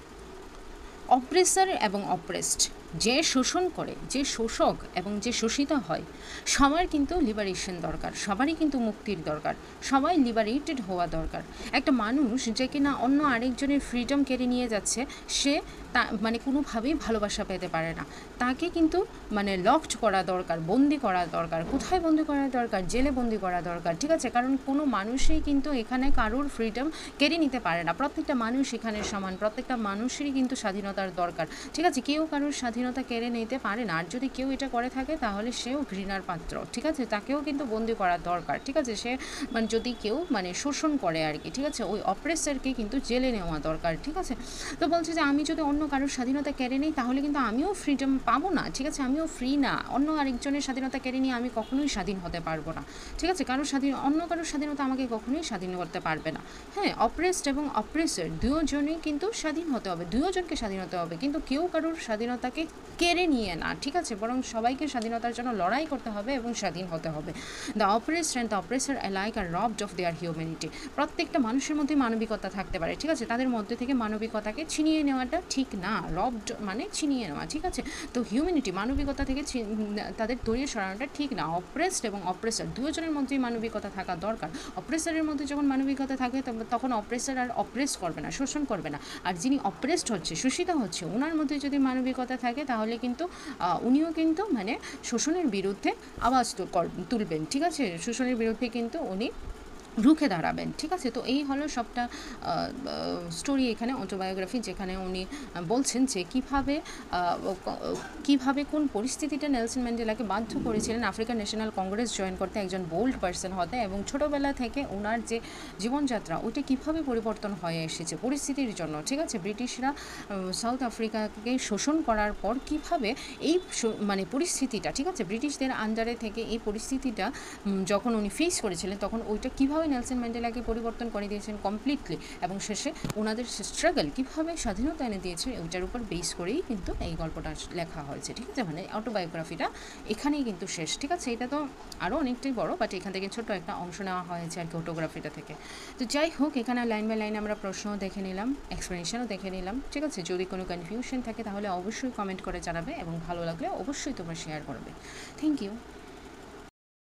অপ্রেসার এবং oppressed, যে শোষণ করে, যে শোষক এবং যে শোষিত হয়, সবার কিন্তু লিবারেশন দরকার, সবারই কিন্তু মুক্তির দরকার, সবাই লিবারেটেড হওয়া দরকার। একটা মানুষ যে কিনা অন্য আরেকজনের ফ্রিডম কেড়ে নিয়ে যাচ্ছে, সে তা মানে কোনোভাবেই ভালোবাসা পেতে পারে না। তাকে কিন্তু মানে লকড করা দরকার, বন্দি করা দরকার। কোথায় বন্দি করা দরকার? জেলে বন্দি করা দরকার। ঠিক আছে? কারণ কোনো মানুষই কিন্তু এখানে কারোর ফ্রিডম কেড়ে নিতে পারে না। প্রত্যেকটা মানুষ এখানে সমান, প্রত্যেকটা মানুষেরই কিন্তু স্বাধীনতার দরকার। ঠিক আছে? কেউ কারোর স্বাধীনতা কেড়ে নিতে পারে না, আর যদি কেউ এটা করে থাকে তাহলে সেও ঘৃণার পাত্র। ঠিক আছে? তাকেও কিন্তু বন্দি করা দরকার। ঠিক আছে? সে মানে যদি কেউ মানে শোষণ করে আর কি, ঠিক আছে, ওই অপ্রেসারকে কিন্তু জেলে নেওয়া দরকার। ঠিক আছে? তো বলছে যে আমি যদি অন্য কারোর স্বাধীনতা কেড়ে নিই, তাহলে কিন্তু আমিও ফ্রিডম পাবো না। ঠিক আছে? আমিও ফ্রি না। অন্য আরেকজনের স্বাধীনতা কেড়ে নিয়ে আমি কখনোই স্বাধীন হতে পারবো না। ঠিক আছে? অন্য কারোর স্বাধীনতা আমাকে কখনোই স্বাধীন করতে পারবে না। হ্যাঁ, অপ্রেসড এবং অপ্রেসার দুজনেই কিন্তু স্বাধীন হতে হবে, দুজনকে স্বাধীন হতে হবে, কিন্তু কেউ কারোর স্বাধীনতাকে কেড়ে নিয়ে না। ঠিক আছে? বরং সবাইকে স্বাধীনতার জন্য লড়াই করতে হবে এবং স্বাধীন হতে হবে। The oppressed and the oppressor alike are robbed of their humanity. প্রত্যেকটা মানুষের মধ্যে মানবিকতা থাকতে পারে। ঠিক আছে? তাদের মধ্যে থেকে মানবিকতাকে ছিনিয়ে নেওয়াটা ঠিক না। রবড মানে ছিনিয়ে নেওয়া। ঠিক আছে? তো হিউম্যানিটি, মানবিকতা থেকে তাদের দড়িয়ে সরানোটা ঠিক না। অপ্রেসড এবং অপ্রেসার দুজনের মধ্যেই মানবিকতা থাকা দরকার। অপ্রেসারের মধ্যে যখন মানবিকতা থাকে, তখন অপ্রেসার আর অপ্রেস করবে না, শোষণ করবে না। আর যিনি অপ্রেসড হচ্ছে, শোষিত হচ্ছে, ওনার মধ্যে যদি মানবিকতা থাকে, তাহলে কিন্তু উনিও কিন্তু মানে শোষণের বিরুদ্ধে আওয়াজ তুলবেন। ঠিক আছে? শোষণের বিরুদ্ধে কিন্তু উনি রুখে দাঁড়াবেন। ঠিক আছে? তো এই হলো সবটা স্টোরি এখানে, অটোবায়োগ্রাফি, যেখানে উনি বলছেন যে কীভাবে কোন পরিস্থিতিটা নেলসন ম্যান্ডেলাকে বাধ্য করেছিলেন আফ্রিকান ন্যাশনাল কংগ্রেস জয়েন করতে, একজন বোল্ড পার্সন হতে, এবং ছোটোবেলা থেকে ওনার যে জীবনযাত্রা, ওইটা কীভাবে পরিবর্তন হয়ে এসেছে পরিস্থিতির জন্য। ঠিক আছে? ব্রিটিশরা সাউথ আফ্রিকাকে শোষণ করার পর কীভাবে এই মানে পরিস্থিতিটা, ঠিক আছে, ব্রিটিশদের আন্ডারে থেকে এই পরিস্থিতিটা যখন উনি ফেস করেছিলেন, তখন ওইটা কীভাবে নেলসন ম্যান্ডেলাকে পরিবর্তন করে দিয়েছেন কমপ্লিটলি, এবং শেষে ওনাদের স্ট্রাগল কীভাবে স্বাধীনতা এনে দিয়েছে, ওইটার উপর বেস করেই কিন্তু এই গল্পটা লেখা হয়েছে। ঠিক আছে? মানে অটোবায়োগ্রাফিটা এখানেই কিন্তু শেষ। ঠিক আছে? এটা তো আরও অনেকটাই বড়, বাট এখান থেকে ছোট্ট একটা অংশ নেওয়া হয়েছে আর কি অটোগ্রাফিটা থেকে। তো যাই হোক, এখানে লাইন বাই লাইন আমরা প্রশ্নও দেখে নিলাম, এক্সপ্লেনেশনও দেখে নিলাম। ঠিক আছে? যদি কোনো কনফিউশন থাকে তাহলে অবশ্যই কমেন্ট করে জানাবে, এবং ভালো লাগলে অবশ্যই তোমরা শেয়ার করবে। Thank you.